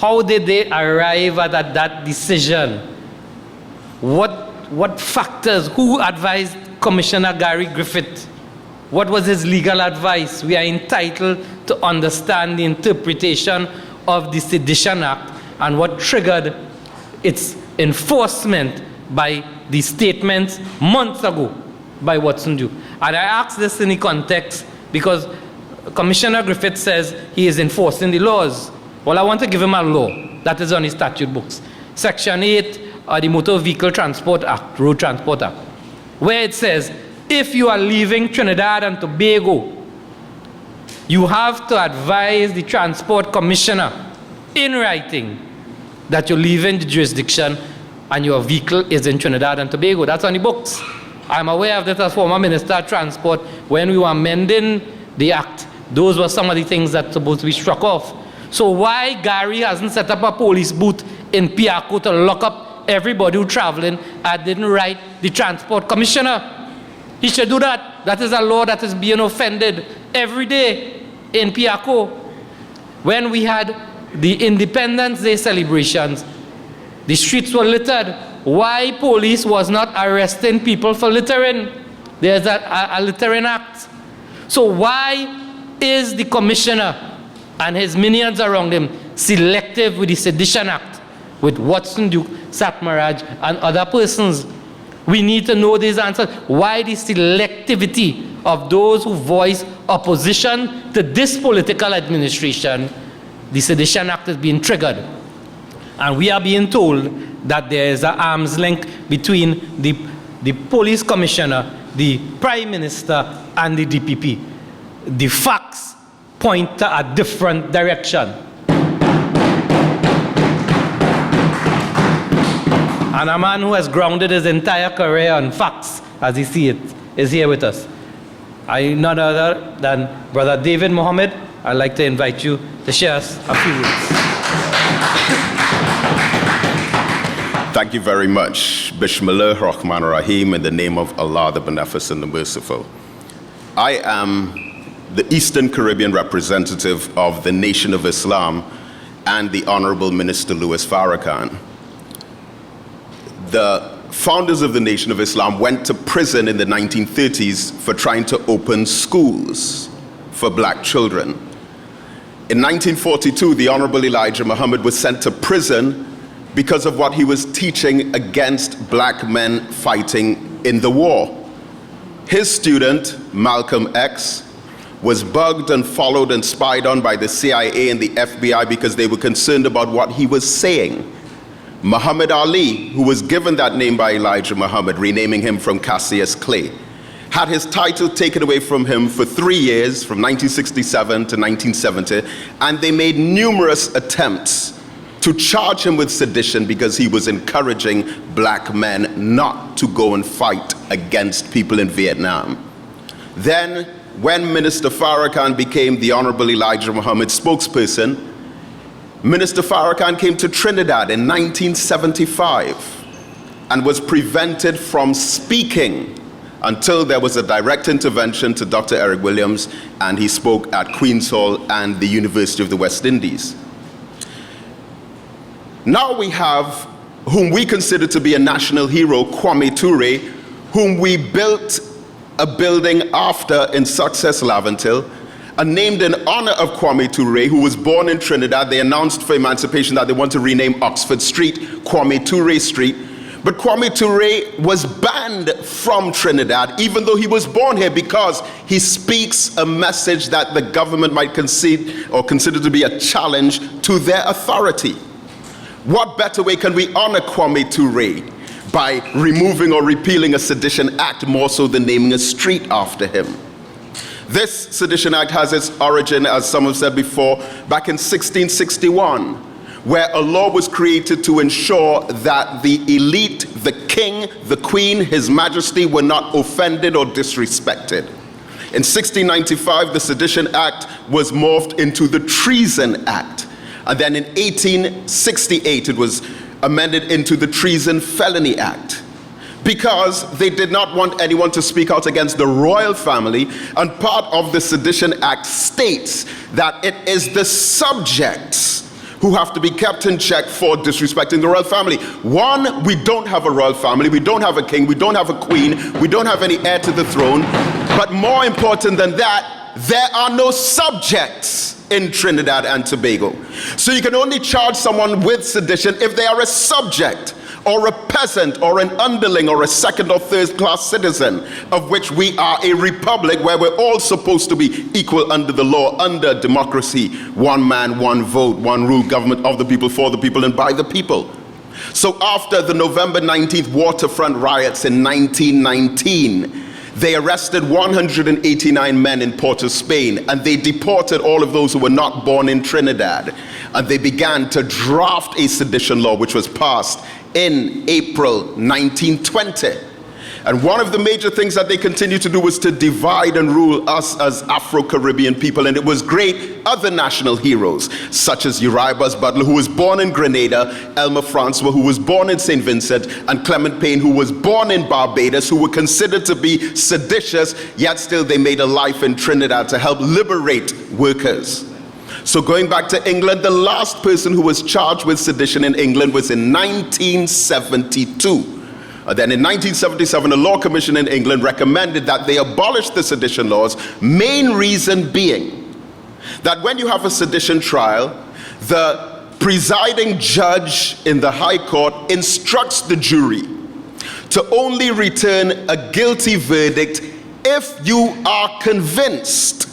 [SPEAKER 1] How did they arrive at that decision? What factors? Who advised Commissioner Gary Griffith? What was his legal advice? We are entitled to understand the interpretation of the Sedition Act and what triggered its enforcement by the statements months ago by Watson Duke. And I ask this in the context because Commissioner Griffith says he is enforcing the laws. Well, I want to give him a law that is on his statute books. Section 8 of the Motor Vehicle Transport Act, Road Transport Act, where it says, if you are leaving Trinidad and Tobago, you have to advise the Transport Commissioner in writing that you're leaving the jurisdiction and your vehicle is in Trinidad and Tobago. That's on the books. I'm aware of that as former Minister of Transport. When we were amending the act, those were some of the things that were supposed to be struck off. So why Gary hasn't set up a police booth in Piaco to lock up everybody who traveling and didn't write the Transport Commissioner? He should do that. That is a law that is being offended every day in Piaco. When we had the Independence Day celebrations, the streets were littered. Why police was not arresting people for littering? There's a littering act. So why is the commissioner and his minions around him selective with the Sedition Act, with Watson Duke, Satmaraj, and other persons? We need to know these answers. Why the selectivity of those who voice opposition to this political administration? The Sedition Act is being triggered. And we are being told that there is an arm's length between the police commissioner, the prime minister, and the DPP. The facts point to a different direction. And a man who has grounded his entire career on facts, as he sees it, is here with us. None other than Brother David Mohammed. I'd like to invite you to share us a few words.
[SPEAKER 13] Thank you very much. Bismillah Rahman Rahim, in the name of Allah, the Beneficent and Merciful. I am the Eastern Caribbean representative of the Nation of Islam and the Honorable Minister Louis Farrakhan. The founders of the Nation of Islam went to prison in the 1930s for trying to open schools for black children. In 1942, the Honorable Elijah Muhammad was sent to prison because of what he was teaching against black men fighting in the war. His student, Malcolm X, was bugged and followed and spied on by the CIA and the FBI because they were concerned about what he was saying. Muhammad Ali, who was given that name by Elijah Muhammad, renaming him from Cassius Clay, had his title taken away from him for 3 years, from 1967 to 1970, and they made numerous attempts to charge him with sedition because he was encouraging black men not to go and fight against people in Vietnam. Then, when Minister Farrakhan became the Honorable Elijah Muhammad spokesperson, Minister Farrakhan came to Trinidad in 1975 and was prevented from speaking until there was a direct intervention to Dr. Eric Williams, and he spoke at Queen's Hall and the University of the West Indies. Now we have whom we consider to be a national hero, Kwame Ture, whom we built a building after in Success, Laventille, and named in honor of Kwame Ture, who was born in Trinidad. They announced for emancipation that they want to rename Oxford Street Kwame Ture Street. But Kwame Ture was banned from Trinidad, even though he was born here, because he speaks a message that the government might concede or consider to be a challenge to their authority. What better way can we honor Kwame Ture by removing or repealing a Sedition Act, more so than naming a street after him? This Sedition Act has its origin, as some have said before, back in 1661, where a law was created to ensure that the elite, the king, the queen, his majesty, were not offended or disrespected. In 1695, the Sedition Act was morphed into the Treason Act. And then in 1868, it was amended into the Treason Felony Act, because they did not want anyone to speak out against the royal family. And part of the Sedition Act states that it is the subjects who have to be kept in check for disrespecting the royal family. One, we don't have a royal family, we don't have a king, we don't have a queen, we don't have any heir to the throne. But more important than that, there are no subjects in Trinidad and Tobago. So you can only charge someone with sedition if they are a subject, or a peasant, or an underling, or a second or third class citizen, of which we are a republic where we're all supposed to be equal under the law, under democracy, one man, one vote, one rule, government of the people, for the people, and by the people. So after the November 19th waterfront riots in 1919, they arrested 189 men in Port of Spain, and they deported all of those who were not born in Trinidad. And they began to draft a sedition law, which was passed in April 1920. And one of the major things that they continued to do was to divide and rule us as Afro-Caribbean people. And it was great other national heroes, such as Uriah Butler, who was born in Grenada, Elmer Francois, who was born in St. Vincent, and Clement Payne, who was born in Barbados, who were considered to be seditious, yet still they made a life in Trinidad to help liberate workers. So going back to England, the last person who was charged with sedition in England was in 1972. Then in 1977, a law commission in England recommended that they abolish the sedition laws, main reason being that when you have a sedition trial, the presiding judge in the High Court instructs the jury to only return a guilty verdict if you are convinced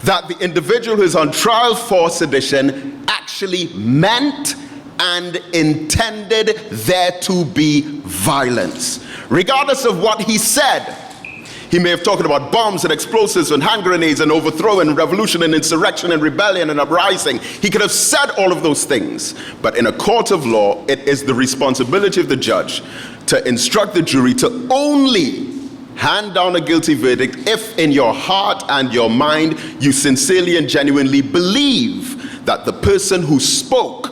[SPEAKER 13] that the individual who is on trial for sedition actually meant and intended there to be violence. Regardless of what he said, he may have talked about bombs and explosives and hand grenades and overthrow and revolution and insurrection and rebellion and uprising. He could have said all of those things. But in a court of law, it is the responsibility of the judge to instruct the jury to only hand down a guilty verdict if in your heart and your mind you sincerely and genuinely believe that the person who spoke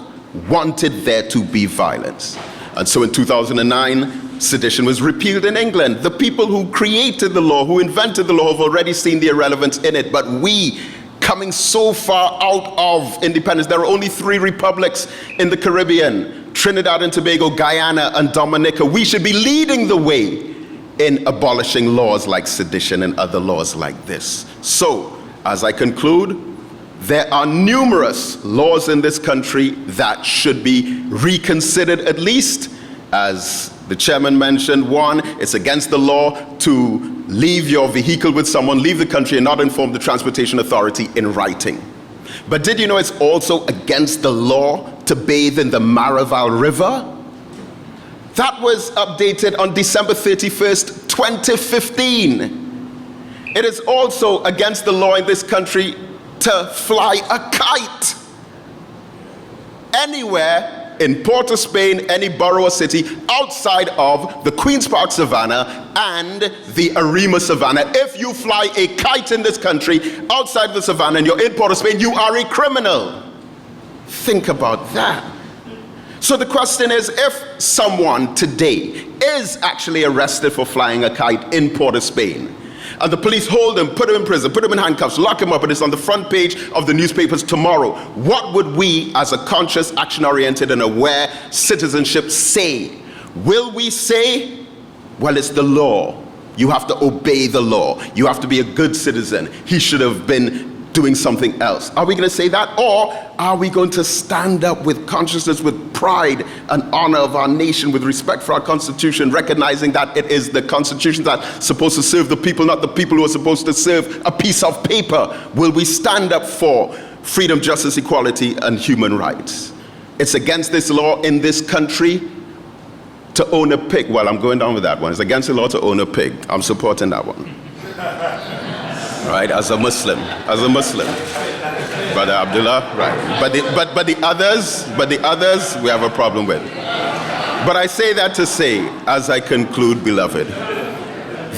[SPEAKER 13] wanted there to be violence. And so in 2009, sedition was repealed in England. The people who created the law, who invented the law, have already seen the irrelevance in it. But we, coming so far out of independence, there are only 3 republics in the Caribbean: Trinidad and Tobago, Guyana, and Dominica. We should be leading the way in abolishing laws like sedition and other laws like this. So, as I conclude, there are numerous laws in this country that should be reconsidered, at least. As the chairman mentioned, one, it's against the law to leave your vehicle with someone, leave the country, and not inform the transportation authority in writing. But did you know it's also against the law to bathe in the Maraval River? That was updated on December 31st, 2015. It is also against the law in this country to fly a kite anywhere in Port of Spain, any borough or city outside of the Queen's Park Savannah and the Arima Savannah. If you fly a kite in this country outside the Savannah and you're in Port of Spain, you are a criminal. Think about that. So the question is, if someone today is actually arrested for flying a kite in Port of Spain, and the police hold him, put him in prison, put him in handcuffs, lock him up, and it's on the front page of the newspapers tomorrow, what would we, as a conscious, action-oriented, and aware citizenship, say? Will we say, well, it's the law. You have to obey the law. You have to be a good citizen. He should have been doing something else. Are we going to say that? Or are we going to stand up with consciousness, with pride and honor of our nation, with respect for our Constitution, recognizing that it is the Constitution that's supposed to serve the people, not the people who are supposed to serve a piece of paper? Will we stand up for freedom, justice, equality, and human rights? It's against this law in this country to own a pig. Well, I'm going down with that one. It's against the law to own a pig. I'm supporting that one. Right, as a Muslim, Brother Abdullah, right. But the others, we have a problem with. But I say that to say, as I conclude, beloved,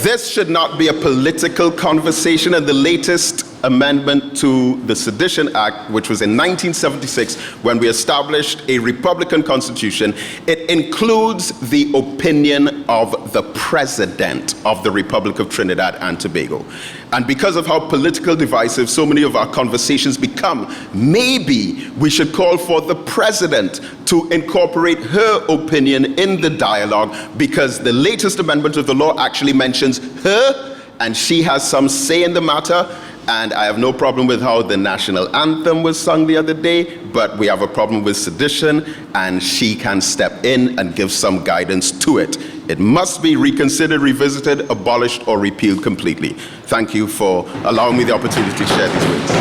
[SPEAKER 13] this should not be a political conversation, and the latest amendment to the Sedition Act, which was in 1976 when we established a Republican Constitution, it includes the opinion of the President of the Republic of Trinidad and Tobago. And because of how political divisive so many of our conversations become, maybe we should call for the President to incorporate her opinion in the dialogue, because the latest amendment of the law actually mentions her, and she has some say in the matter. And I have no problem with how the national anthem was sung the other day, but we have a problem with sedition, and she can step in and give some guidance to it. It must be reconsidered, revisited, abolished, or repealed completely. Thank you for allowing me the opportunity to share these words.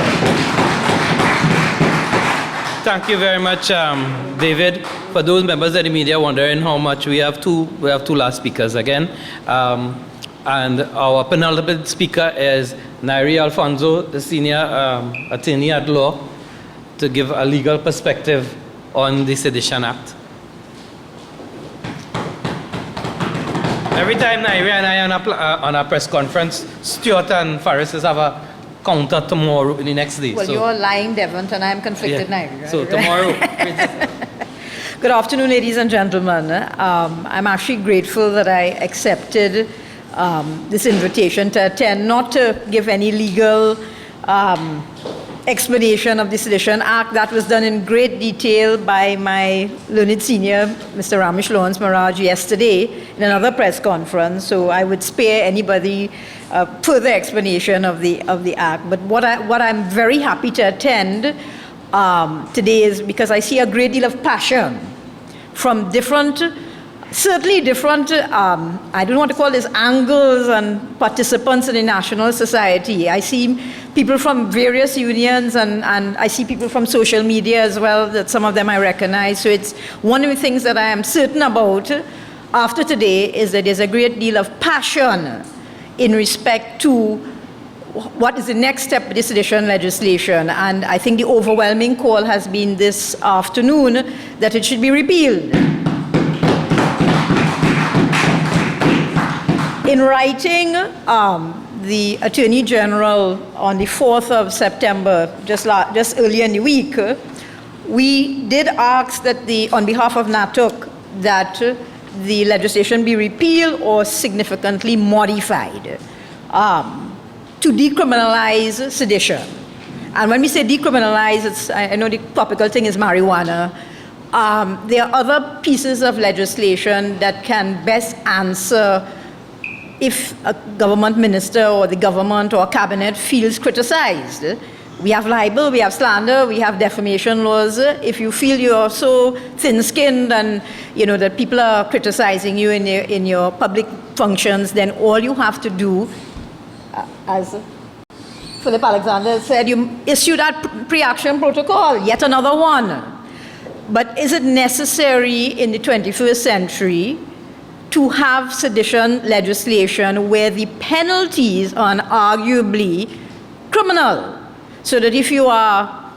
[SPEAKER 1] Thank you very much, David. For those members of the media wondering how much we have two last speakers again. And our penultimate speaker is Nairi Alfonso, the senior attorney at law, to give a legal perspective on the Sedition Act. Every time Nairi and I on a press conference, Stuart and Faris have a counter tomorrow, the next day.
[SPEAKER 14] Well,
[SPEAKER 1] so,
[SPEAKER 14] you're lying, Devon, and I'm conflicted,
[SPEAKER 1] yeah.
[SPEAKER 14] Nairi. Right?
[SPEAKER 1] So tomorrow.
[SPEAKER 14] Good afternoon, ladies and gentlemen. I'm actually grateful that I accepted this invitation to attend, not to give any legal explanation of the Sedition Act. That was done in great detail by my learned senior, Mr. Ramesh Lawrence Maharaj, yesterday in another press conference, so I would spare anybody further explanation of the Act. But what I'm very happy to attend today is because I see a great deal of passion from certainly different, I don't want to call this angles and participants in the national society. I see people from various unions and I see people from social media as well, that some of them I recognize. So it's one of the things that I am certain about after today is that there's a great deal of passion in respect to what is the next step with the sedition legislation. And I think the overwhelming call has been this afternoon that it should be repealed. In writing, the Attorney General on the 4th of September, just earlier in the week, we did ask that on behalf of Natuc, that the legislation be repealed or significantly modified to decriminalize sedition. And when we say decriminalize, I know the topical thing is marijuana. There are other pieces of legislation that can best answer if a government minister or the government or cabinet feels criticized. We have libel, we have slander, we have defamation laws. If you feel you're so thin-skinned and that people are criticizing you in your public functions, then all you have to do, as Philip Alexander said, you issue that pre-action protocol, yet another one. But is it necessary in the 21st century to have sedition legislation where the penalties are arguably criminal? So that if you are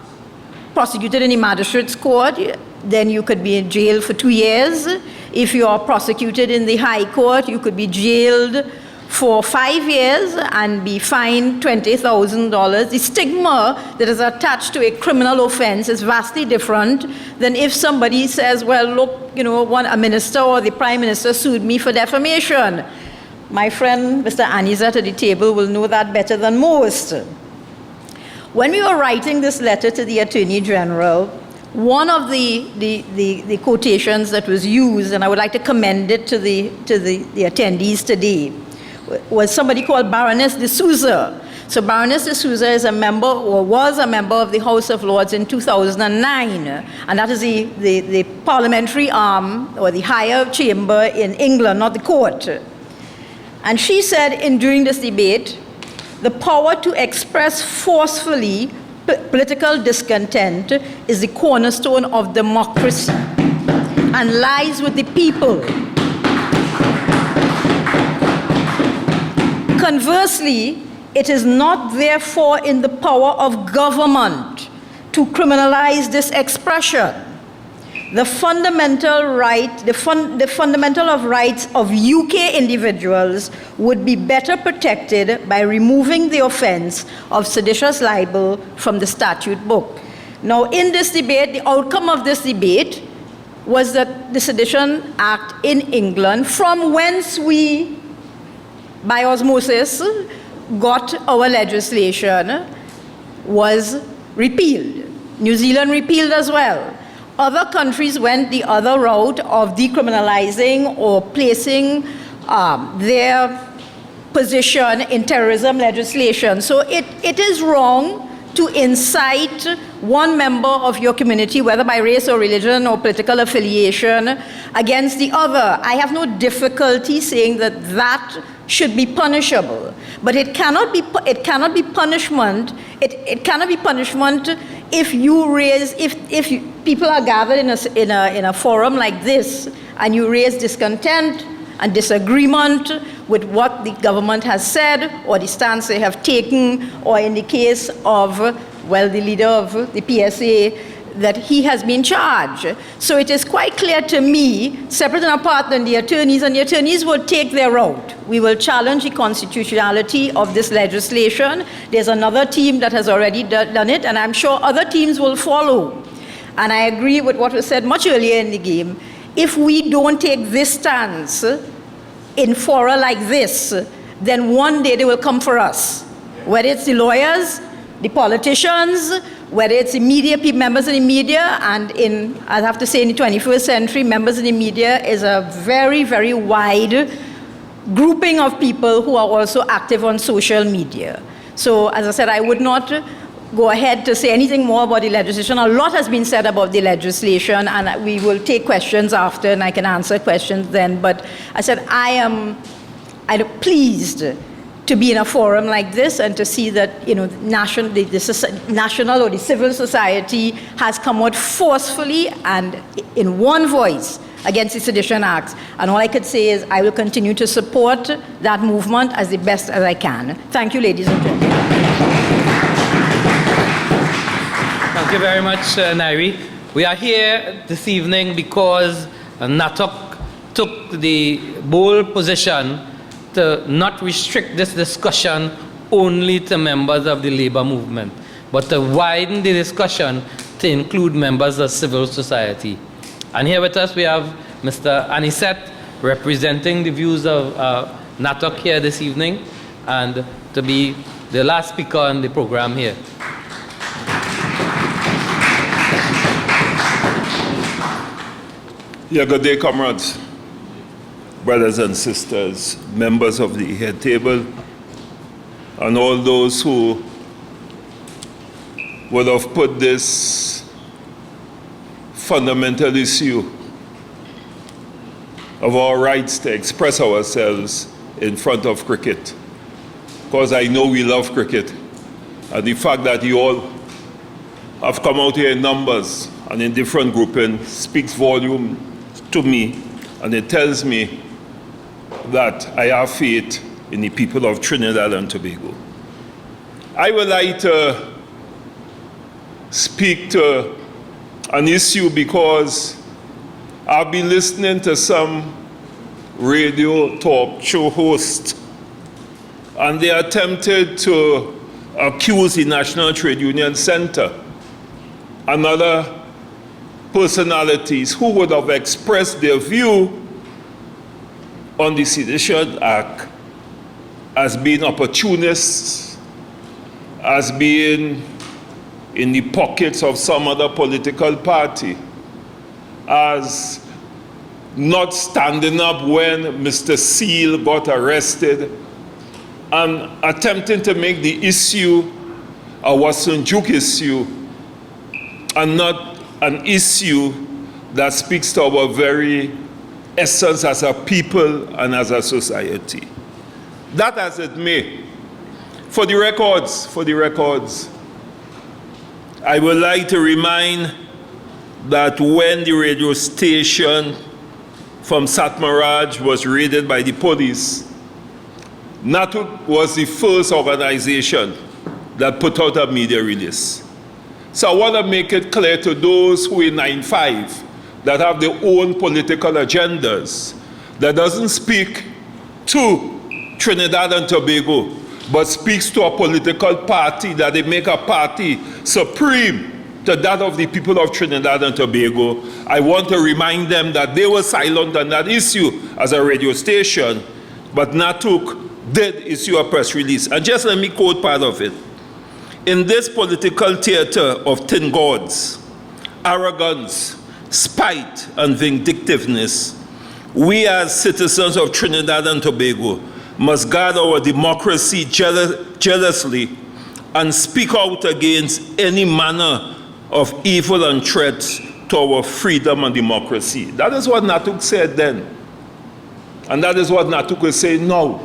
[SPEAKER 14] prosecuted in the magistrate's court, then you could be in jail for 2 years. If you are prosecuted in the high court, you could be jailed for 5 years and be fined $20,000. The stigma that is attached to a criminal offense is vastly different than if somebody says, well, look, a minister or the prime minister sued me for defamation. My friend, Mr. Anizat at the table, will know that better than most. When we were writing this letter to the Attorney General, one of the quotations that was used, and I would like to commend it to the attendees today, was somebody called Baroness de Souza. So Baroness de Souza is a member, or was a member of the House of Lords in 2009, and that is the parliamentary arm, or the higher chamber in England, not the court. And she said during this debate, the power to express forcefully political discontent is the cornerstone of democracy and lies with the people. Conversely, it is not therefore in the power of government to criminalize this expression. the fundamental right, the fundamental of rights of UK individuals would be better protected by removing the offense of seditious libel from the statute book. Now, in this debate, the outcome of this debate was that the Sedition Act in England, from whence we, by osmosis, got our legislation, was repealed. New Zealand repealed as well. Other countries went the other route of decriminalizing or placing their position in terrorism legislation. So it is wrong to incite one member of your community, whether by race or religion or political affiliation, against the other. I have no difficulty saying that that should be punishable, but it cannot be punishment. It cannot be punishment if you raise, if people are gathered in a forum like this and you raise discontent and disagreement with what the government has said or the stance they have taken, or in the case of, well, the leader of the PSA, that he has been charged. So it is quite clear to me, separate and apart than the attorneys, and the attorneys will take their route. We will challenge the constitutionality of this legislation. There's another team that has already done it, and I'm sure other teams will follow. And I agree with what was said much earlier in the game. If we don't take this stance in fora like this, then one day they will come for us. Whether it's the lawyers, the politicians, whether it's the media, members of the media, and I have to say in the 21st century, members of the media is a very, very wide grouping of people who are also active on social media. So, as I said, I would not go ahead to say anything more about the legislation. A lot has been said about the legislation, and we will take questions after, and I can answer questions then. But I said I'm pleased to be in a forum like this and to see that, you know, national or the civil society has come out forcefully and in one voice against the Sedition Act. And all I could say is I will continue to support that movement as the best as I can. Thank you, ladies and gentlemen.
[SPEAKER 1] Thank you very much, Nairi. We are here this evening because Natuc took the bold position to not restrict this discussion only to members of the labor movement, but to widen the discussion to include members of civil society. And here with us we have Mr. Aniset representing the views of Natuc here this evening, and to be the last speaker on the program here.
[SPEAKER 15] Yeah, good day, comrades, brothers and sisters, members of the head table, and all those who would have put this fundamental issue of our rights to express ourselves in front of cricket. Because I know we love cricket, and the fact that you all have come out here in numbers and in different groupings speaks volume to me, and it tells me that I have faith in the people of Trinidad and Tobago. I would like to speak to an issue because I've been listening to some radio talk show hosts, and they attempted to accuse the National Trade Union Center and other personalities who would have expressed their view on the Sedition Act as being opportunists, as being in the pockets of some other political party, as not standing up when Mr. Seal got arrested, and attempting to make the issue a Wasunjuk issue and not an issue that speaks to our very essence as a people and as a society. That as it may, for the records, I would like to remind that when the radio station from Satmaraj was raided by the police, Natuc was the first organization that put out a media release. So I want to make it clear to those who in 95 that have their own political agendas, that doesn't speak to Trinidad and Tobago, but speaks to a political party, that they make a party supreme to that of the people of Trinidad and Tobago. I want to remind them that they were silent on that issue as a radio station, but Natuc did issue a press release. And just let me quote part of it. In this political theater of tin gods, arrogance, spite, and vindictiveness, we as citizens of Trinidad and Tobago must guard our democracy jealously and speak out against any manner of evil and threats to our freedom and democracy. That is what Natuc said then. And that is what Natuc is saying now.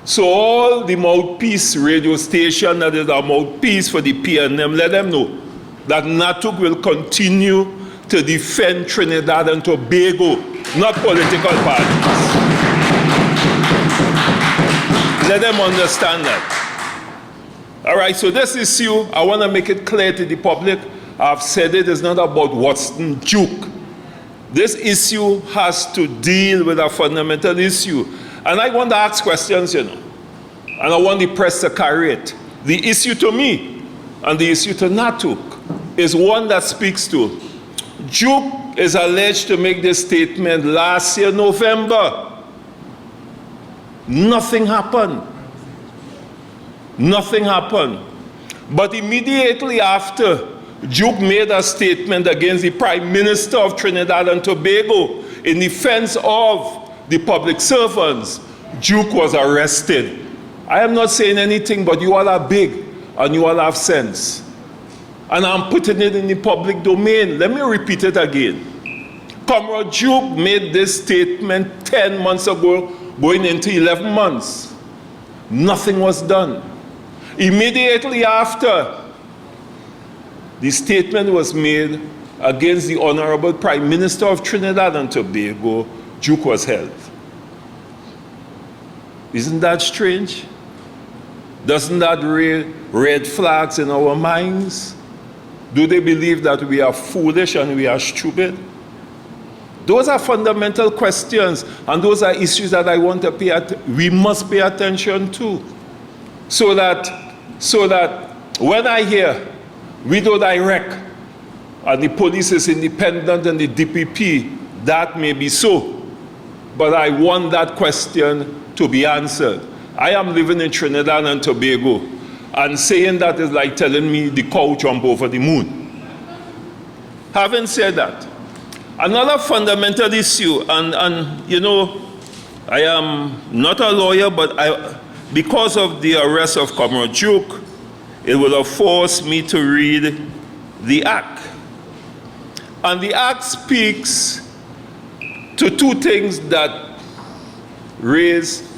[SPEAKER 15] So all the mouthpiece radio station that is a mouthpiece for the PNM, let them know that Natuc will continue to defend Trinidad and Tobago, not political parties. Let them understand that. All right, so this issue, I want to make it clear to the public. I've said it is not about Watson Duke. This issue has to deal with a fundamental issue. And I want to ask questions, you know. And I want the press to carry it. The issue to me and the issue to Natuc is one that speaks to. Duke is alleged to make this statement last year, November. Nothing happened. Nothing happened. But immediately after, Duke made a statement against the Prime Minister of Trinidad and Tobago in defense of the public servants. Duke was arrested. I am not saying anything, but you all are big and you all have sense. And I'm putting it in the public domain. Let me repeat it again. Comrade Duke made this statement 10 months ago, going into 11 months. Nothing was done. Immediately after, the statement was made against the Honorable Prime Minister of Trinidad and Tobago. Duke was held. Isn't that strange? Doesn't that raise red flags in our minds? Do they believe that we are foolish and we are stupid? Those are fundamental questions, and those are issues that I want to we must pay attention to. So that when I hear we do direct and the police is independent and the DPP, that may be so. But I want that question to be answered. I am living in Trinidad and Tobago, and saying that is like telling me the cow jump over the moon. Having said that, another fundamental issue, and you know, I am not a lawyer, but because of the arrest of Comrade Duke, it will have forced me to read the Act. And the Act speaks to two things that raise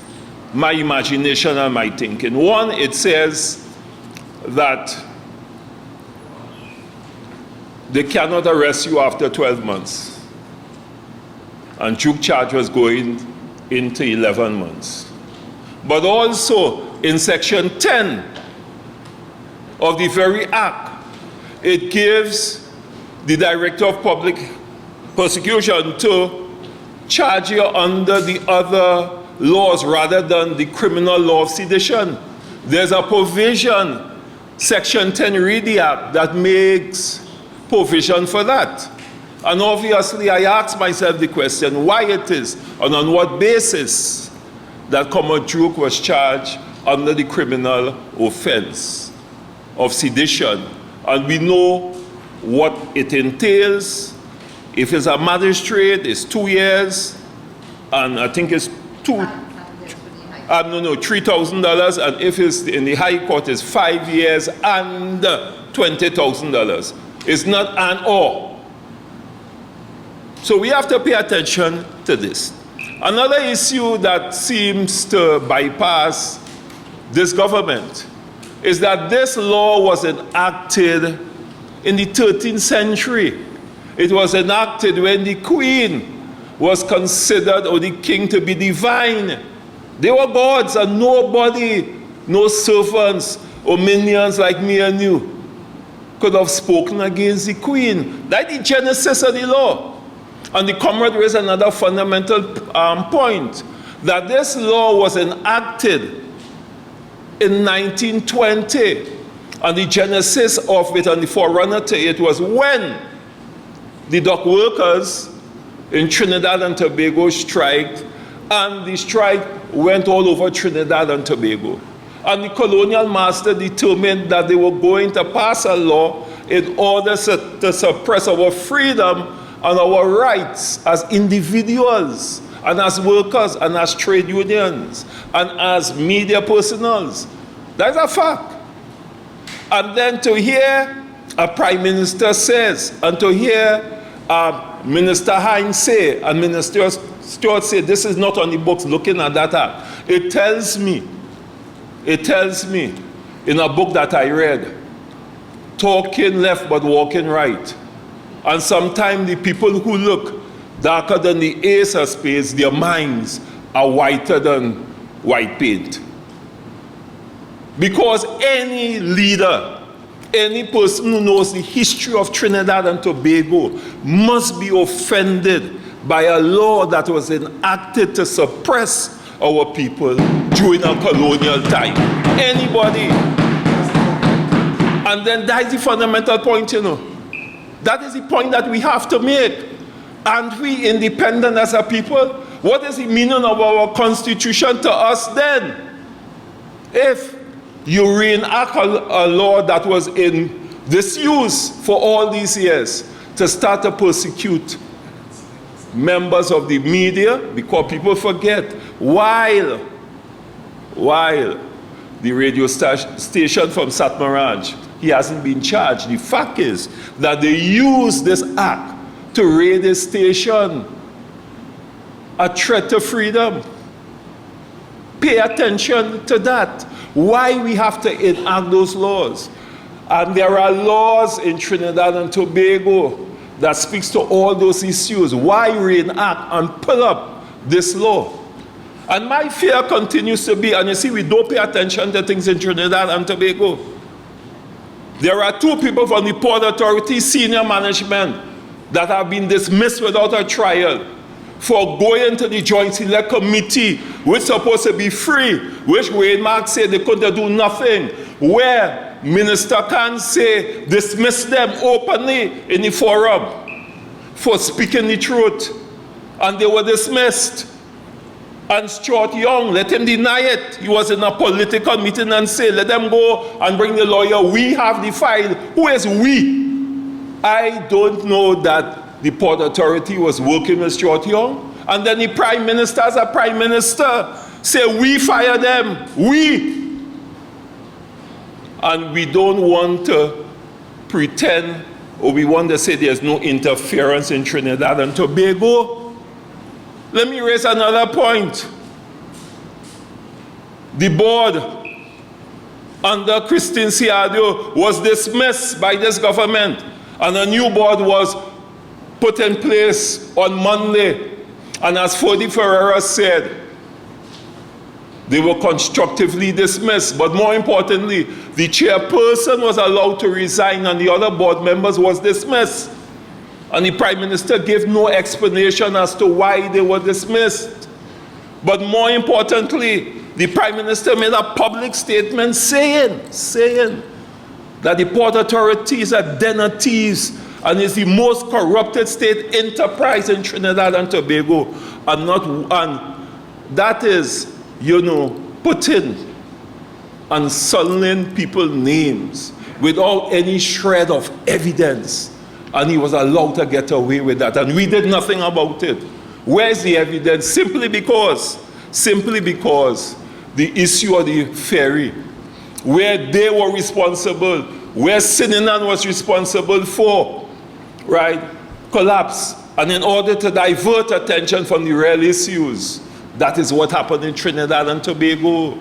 [SPEAKER 15] my imagination and my thinking. One, it says that they cannot arrest you after 12 months. And Duke's charge was going into 11 months. But also, in Section 10 of the very Act, it gives the Director of Public Prosecution to charge you under the other laws rather than the criminal law of sedition. There's a provision, Section 10 Read the Act, that makes provision for that. And obviously I ask myself the question why it is and on what basis that Comrade Duke was charged under the criminal offense of sedition. And we know what it entails. If it's a magistrate, it's 2 years, and I think it's $3,000, and if it's in the High Court, it's 5 years and $20,000. It's not an or. So we have to pay attention to this. Another issue that seems to bypass this government is that this law was enacted in the 13th century. It was enacted when the Queen was considered, or the king, to be divine. They were gods, and nobody, no servants or minions like me and you, could have spoken against the Queen. That's the genesis of the law. And the comrade raised another fundamental point, that this law was enacted in 1920, and the genesis of it and the forerunner to it was when the dock workers in Trinidad and Tobago striked, and the strike went all over Trinidad and Tobago. And the colonial master determined that they were going to pass a law in order to suppress our freedom and our rights as individuals, and as workers, and as trade unions, and as media personals. That's a fact. And then to hear a prime minister says, and to hear Minister Hines say, and Minister Stewart say, this is not on the books, looking at that act. It tells me in a book that I read, talking left but walking right. And sometimes the people who look darker than the ace of spades, their minds are whiter than white paint. Because any leader, any person who knows the history of Trinidad and Tobago must be offended by a law that was enacted to suppress our people during a colonial time. Anybody. And then that's the fundamental point, you know. That is the point that we have to make. Aren't we independent as a people? What is the meaning of our constitution to us then? If you reenact a law that was in disuse for all these years to start to persecute members of the media, because people forget, while the radio station from Satmaraj, he hasn't been charged. The fact is that they use this act to raid a station, a threat to freedom. Pay attention to that. Why we have to enact those laws. And there are laws in Trinidad and Tobago that speaks to all those issues. Why reenact and pull up this law? And my fear continues to be, and you see, we don't pay attention to things in Trinidad and Tobago. There are 2 people from the Port Authority senior management that have been dismissed without a trial for going to the Joint Select Committee, which is supposed to be free, which Wayne Mark said they couldn't do nothing, where Minister Khan say dismiss them openly in the forum for speaking the truth, and they were dismissed. And Stuart Young, let him deny it. He was in a political meeting and say, let them go and bring the lawyer. We have the file. Who is we? I don't know that the Port Authority was working with Stuart Young. And then the Prime Minister, as a Prime Minister, say, we fire them. We. And we don't want to pretend, or we want to say there's no interference in Trinidad and Tobago. Let me raise another point. The board under Christine Siadio was dismissed by this government, and a new board was put in place on Monday. And as Fodi Ferreira said, they were constructively dismissed. But more importantly, the chairperson was allowed to resign and the other board members was dismissed. And the Prime Minister gave no explanation as to why they were dismissed. But more importantly, the Prime Minister made a public statement saying that the Port Authority is a den of thieves and is the most corrupted state enterprise in Trinidad and Tobago. And that is, putting and sullying people's names without any shred of evidence. And he was allowed to get away with that. And we did nothing about it. Where's the evidence? Simply because the issue of the ferry, where they were responsible, where Sininan was responsible for, right, collapsed. And in order to divert attention from the real issues, that is what happened in Trinidad and Tobago.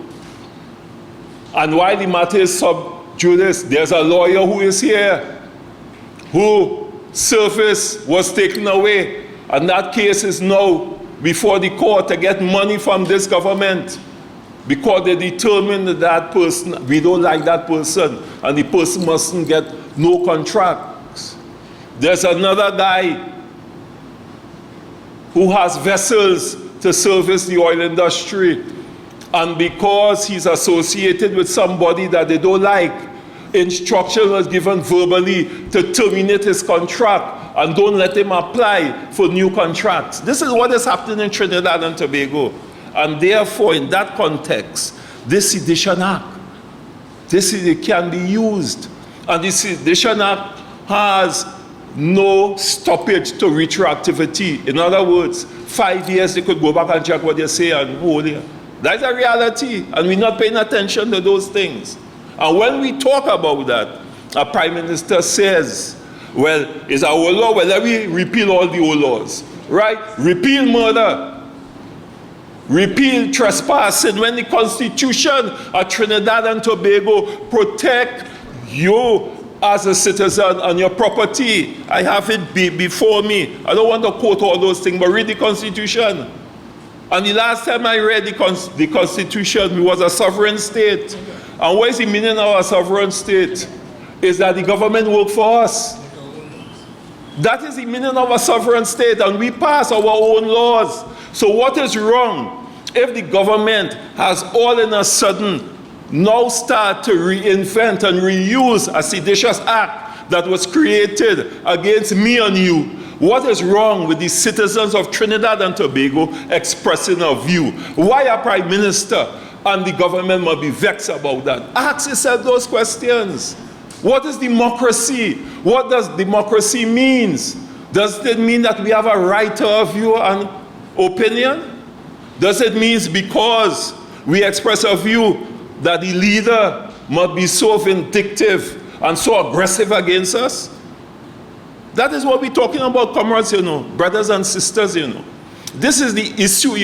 [SPEAKER 15] And while the matter is sub judice, there's a lawyer who is here, whose service was taken away, and that case is now before the court to get money from this government because they determined that person, we don't like that person, and the person mustn't get no contracts. There's another guy who has vessels to service the oil industry. And because he's associated with somebody that they don't like, instruction was given verbally to terminate his contract and don't let him apply for new contracts. This is what is happening in Trinidad and Tobago. And therefore, in that context, this Sedition Act, it can be used. And the Sedition Act has no stoppage to retroactivity. In other words, 5 years they could go back and check what they say and hold it. That's a reality, and we're not paying attention to those things. And when we talk about that, a prime minister says, well, it's our old law, well, let me repeal all the old laws, right? Repeal murder, repeal trespassing, when the Constitution of Trinidad and Tobago protect you as a citizen and your property. I have it before me. I don't want to quote all those things, but read the Constitution. And the last time I read the Constitution, we was a sovereign state. And what is the meaning of a sovereign state? Is that the government work for us. That is the meaning of a sovereign state, and we pass our own laws. So what is wrong if the government has all in a sudden now start to reinvent and reuse a seditious act that was created against me and you? What is wrong with the citizens of Trinidad and Tobago expressing a view? Why a prime minister and the government must be vexed about that? Ask yourself those questions. What is democracy? What does democracy mean? Does it mean that we have a right to a view and opinion? Does it mean because we express a view that the leader must be so vindictive and so aggressive against us? That is what we're talking about, comrades, brothers and sisters, This is the issue,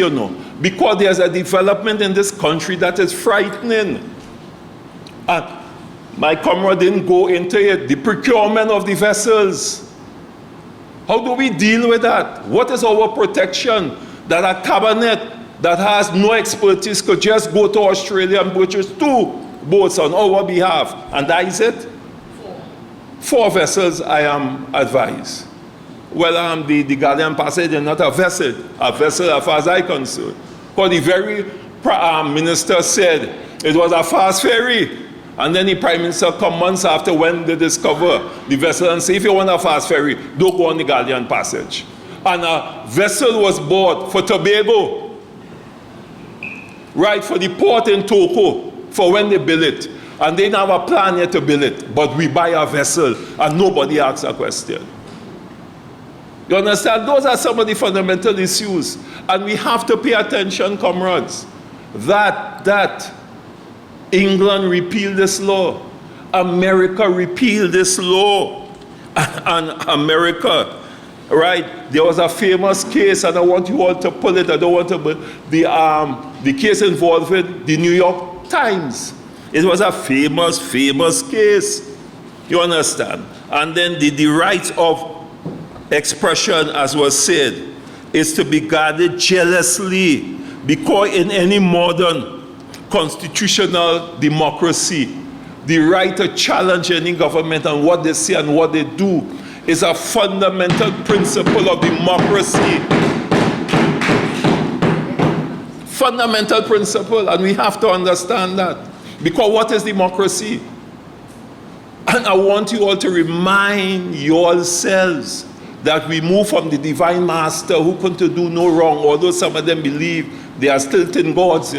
[SPEAKER 15] because there's a development in this country that is frightening. And my comrade didn't go into it. The procurement of the vessels. How do we deal with that? What is our protection that a cabinet that has no expertise could just go to Australia and purchase 2 boats on our behalf? And that is it? 4 vessels, I am advised. Well, the Guardian Passage is not a vessel as far as I'm concerned. Because the very minister said it was a fast ferry. And then the prime minister come months after when they discover the vessel and say, if you want a fast ferry, don't go on the Guardian Passage. And a vessel was bought for Tobago, right, for the port in Toko, for when they build it. And they didn't have a plan yet to build it, but we buy a vessel and nobody asks a question. You understand? Those are some of the fundamental issues. And we have to pay attention, comrades, that England repealed this law. America repealed this law. And America, right, there was a famous case, and I want you all to pull it. I don't want to, but the case involving the New York Times. It was a famous case. You understand? And then the right of expression, as was said, is to be guarded jealously, because in any modern constitutional democracy, the right to challenge any government and what they say and what they do is a fundamental principle of democracy. Fundamental principle, and we have to understand that. Because what is democracy? And I want you all to remind yourselves that we move from the divine master who couldn't do no wrong, although some of them believe they are still tin gods,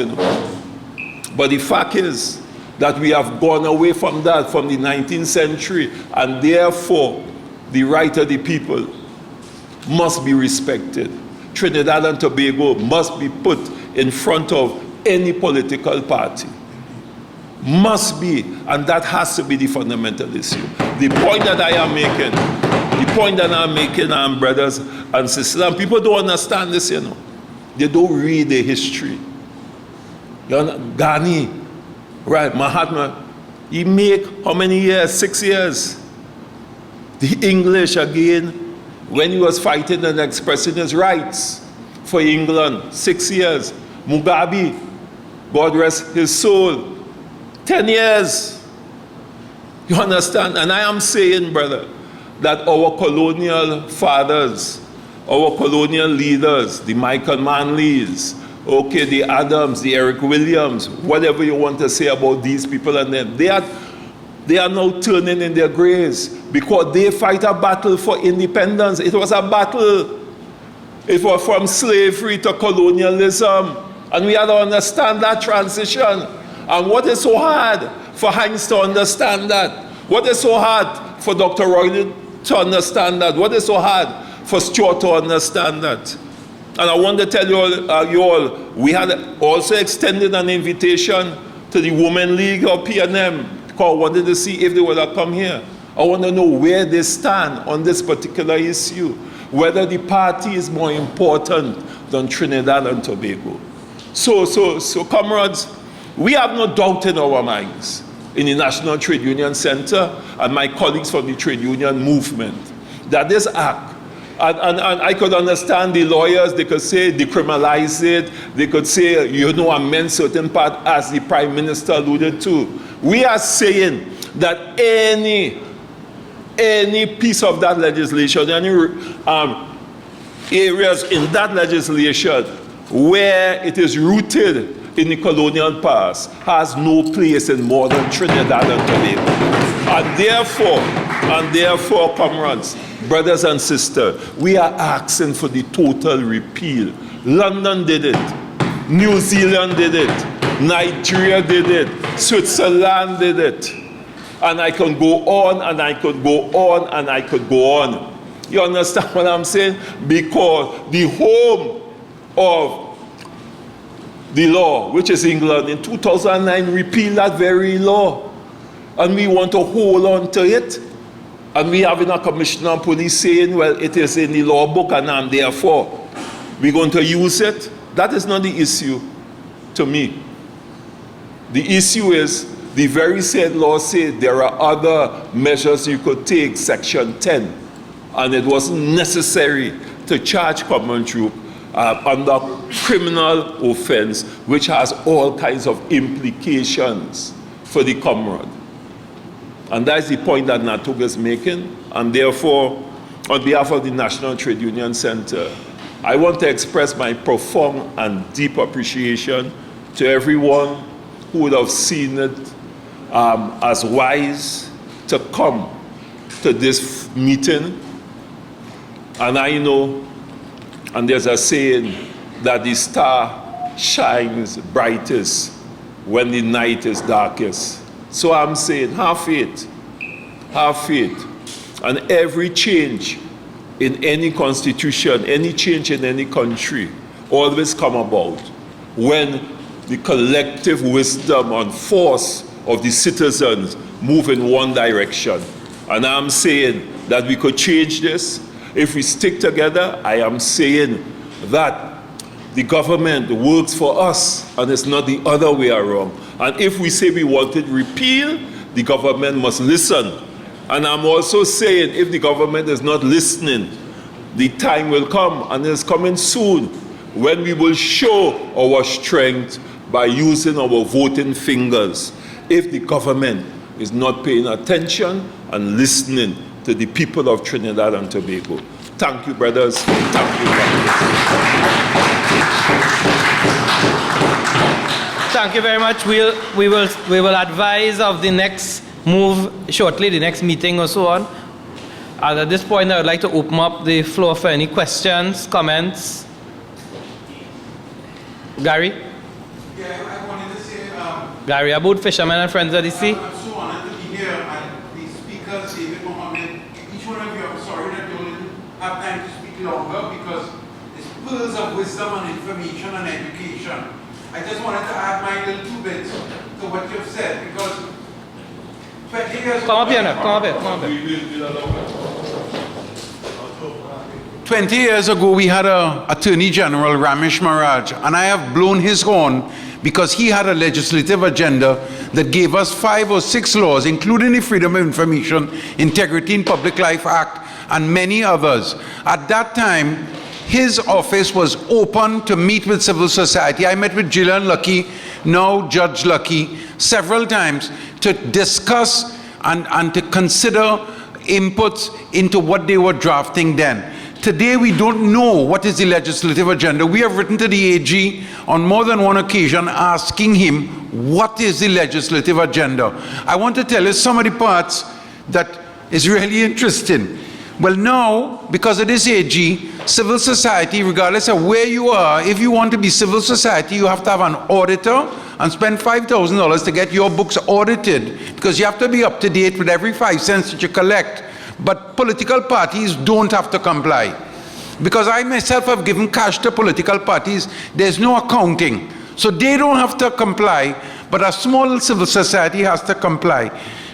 [SPEAKER 15] But the fact is that we have gone away from that from the 19th century, and therefore the right of the people must be respected. Trinidad and Tobago must be put in front of any political party. Must be, and that has to be the fundamental issue. The point that I am making, brothers and sisters, and people don't understand this, They don't read the history. Ghani, right, Mahatma, he make how many years? 6 years. The English again, when he was fighting and expressing his rights for England, 6 years. Mugabe, God rest his soul, 10 years. You understand? And I am saying, brother, that our colonial fathers our colonial leaders, the Michael Manleys, okay, the Adams, the Eric Williams, whatever you want to say about these people and them, they are now turning in their graves because they fight a battle for independence. It was a battle. It was from slavery to colonialism. And we had to understand that transition. And what is so hard for Heinz to understand that? What is so hard for Dr. Roy to understand that? What is so hard for Stuart to understand that? And I want to tell you all, we had also extended an invitation to the Women League of PNM because I wanted to see if they would have come here. I want to know where they stand on this particular issue, whether the party is more important than Trinidad and Tobago. So comrades, we have no doubt in our minds in the National Trade Union Center and my colleagues from the trade union movement that this act, and I could understand the lawyers, they could say decriminalize it, they could say, you know, amend certain part as the Prime Minister alluded to. We are saying that any piece of that legislation, any areas in that legislation where it is rooted in the colonial past has no place in modern Trinidad and Tobago. And therefore, comrades, brothers and sisters, we are asking for the total repeal. London did it. New Zealand did it. Nigeria did it. Switzerland did it. And I can go on, and I could go on, and I could go on. You understand what I'm saying? Because the home of the law, which is England, in 2009 repealed that very law. And we want to hold on to it. And we having a commissioner of police saying, well, it is in the law book and therefore we're going to use it. That is not the issue to me. The issue is the very said law said there are other measures you could take, Section 10, and it wasn't necessary to charge common troop under criminal offense, which has all kinds of implications for the comrade. And that's the point that Natuc is making. And therefore, on behalf of the National Trade Union Center, I want to express my profound and deep appreciation to everyone who would have seen it as wise to come to this meeting. And I know, and there's a saying that the star shines brightest when the night is darkest. So I'm saying, have faith, have faith. And every change in any constitution, any change in any country, always come about when the collective wisdom and force of the citizens move in one direction. And I'm saying that we could change this if we stick together. I am saying that the government works for us and it's not the other way around. And if we say we wanted repeal, the government must listen. And I'm also saying if the government is not listening, the time will come, and it's coming soon, when we will show our strength by using our voting fingers if the government is not paying attention and listening to the people of Trinidad and Tobago. Thank you, brothers. Thank you, brothers.
[SPEAKER 1] Thank you very much. We will advise of the next move shortly, the next meeting or so on. And at this point, I would like to open up the floor for any questions, comments. Gary?
[SPEAKER 16] Yeah, I wanted to say...
[SPEAKER 1] Gary Aboud, Fishermen and Friends of the Sea.
[SPEAKER 16] I'm so honored to be here, and the speakers, David Mohammed, each one of you, I'm sorry that you only have time to speak longer because it's pearls of wisdom and information and education. I just wanted to add my little 2 bits to what you've said because 20 years
[SPEAKER 1] Come up here now, come up here, come up here.
[SPEAKER 16] 20 years ago, we had an Attorney General, Ramesh Maharaj, and I have blown his horn because he had a legislative agenda that gave us 5 or 6 laws, including the Freedom of Information, Integrity in Public Life Act, and many others. At that time, his office was open to meet with civil society. I met with Gillian Lucky, now Judge Lucky, several times to discuss and to consider inputs into what they were drafting then. Today, we don't know what is the legislative agenda. We have written to the AG on more than one occasion asking him, what is the legislative agenda? I want to tell you some of the parts that is really interesting. Well, now, because of this AG, civil society, regardless of where you are, if you want to be civil society, you have to have an auditor and spend $5,000 to get your books audited, because you have to be up to date with every 5 cents that you collect. But political parties don't have to comply. Because I myself have given cash to political parties, there's no accounting. So they don't have to comply, but a small civil society has to comply.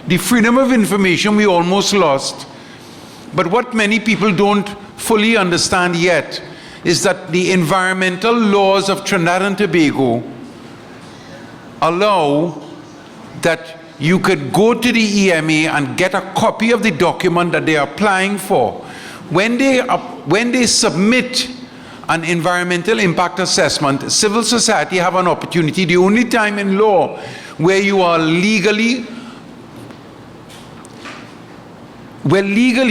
[SPEAKER 16] The freedom of information we almost lost. But what many people don't fully understand yet is that the environmental laws of Trinidad and Tobago allow that you could go to the EMA and get a copy of the document that they are applying for. When they submit an environmental impact assessment, civil society have an opportunity, the only time in law where you are legally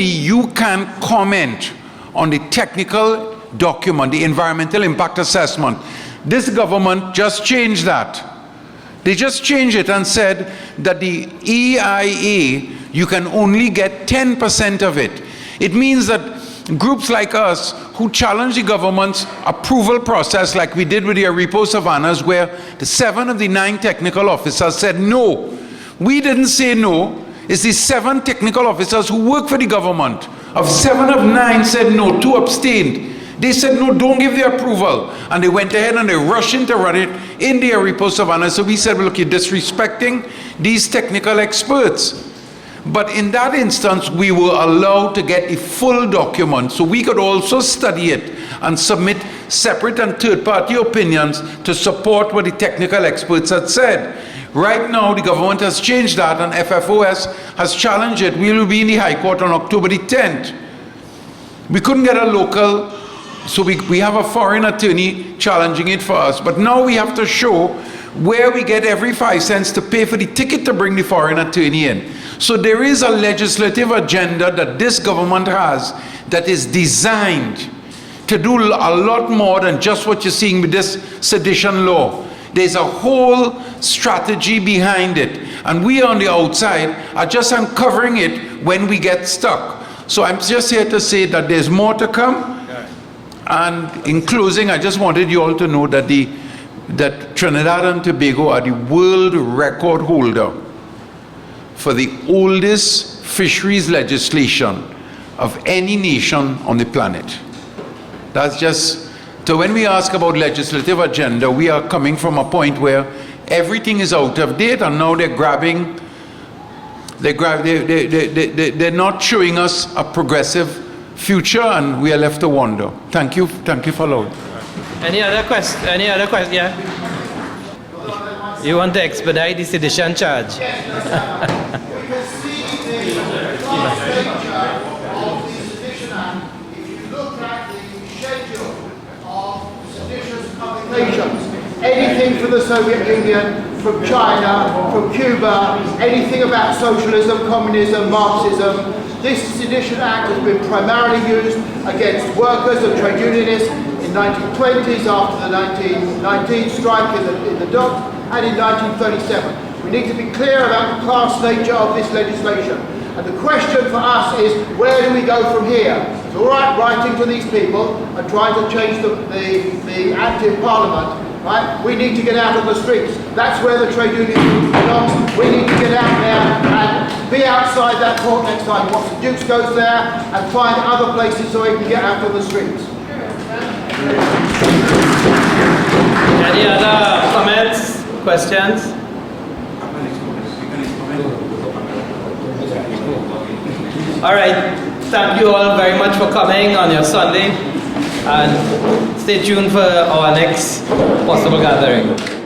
[SPEAKER 16] you can comment on the technical document, the environmental impact assessment. This government just changed that. They just changed it and said that the EIA, you can only get 10% of it. It means that groups like us who challenge the government's approval process, like we did with the Repeal Savannas, where the 7 of the 9 technical officers said no. We didn't say no. It's the 7 technical officers who work for the government. Of 7 of 9 said no, 2 abstained. They said, no, don't give the approval. And they went ahead and they rushed in to run it in the Repeal Savannah. So we said, well, look, you're disrespecting these technical experts. But in that instance, we were allowed to get a full document. So we could also study it and submit separate and third-party opinions to support what the technical experts had said. Right now, the government has changed that, and FFOS has challenged it. We will be in the High Court on October the 10th. We couldn't get a local, so we have a foreign attorney challenging it for us. But now we have to show where we get every 5 cents to pay for the ticket to bring the foreign attorney in. So there is a legislative agenda that this government has that is designed to do a lot more than just what you're seeing with this sedition law. There's a whole strategy behind it. And we on the outside are just uncovering it when we get stuck. So I'm just here to say that there's more to come. And in closing, I just wanted you all to know that that Trinidad and Tobago are the world record holder for the oldest fisheries legislation of any nation on the planet. That's just, so when we ask about legislative agenda, we are coming from a point where everything is out of date, and now they're not showing us a progressive future, and we are left to wonder. Thank you for allowing.
[SPEAKER 1] Any other question? Yeah. You want to expedite the sedition charge?
[SPEAKER 17] Anything from the Soviet Union, from China, from Cuba, anything about socialism, communism, Marxism. This Sedition Act has been primarily used against workers and trade unionists in 1920s after the 1919 strike in the dock, and in 1937. We need to be clear about the class nature of this legislation. And the question for us is, where do we go from here? It's all right writing to these people and trying to change the act in Parliament, right? We need to get out of the streets. That's where the trade union belongs. We need to get out there and be outside that court next time. Watch the Dukes goes there and find other places so we can get out of the streets.
[SPEAKER 1] Any other comments, questions? All right, thank you all very much for coming on your Sunday, and stay tuned for our next possible gathering.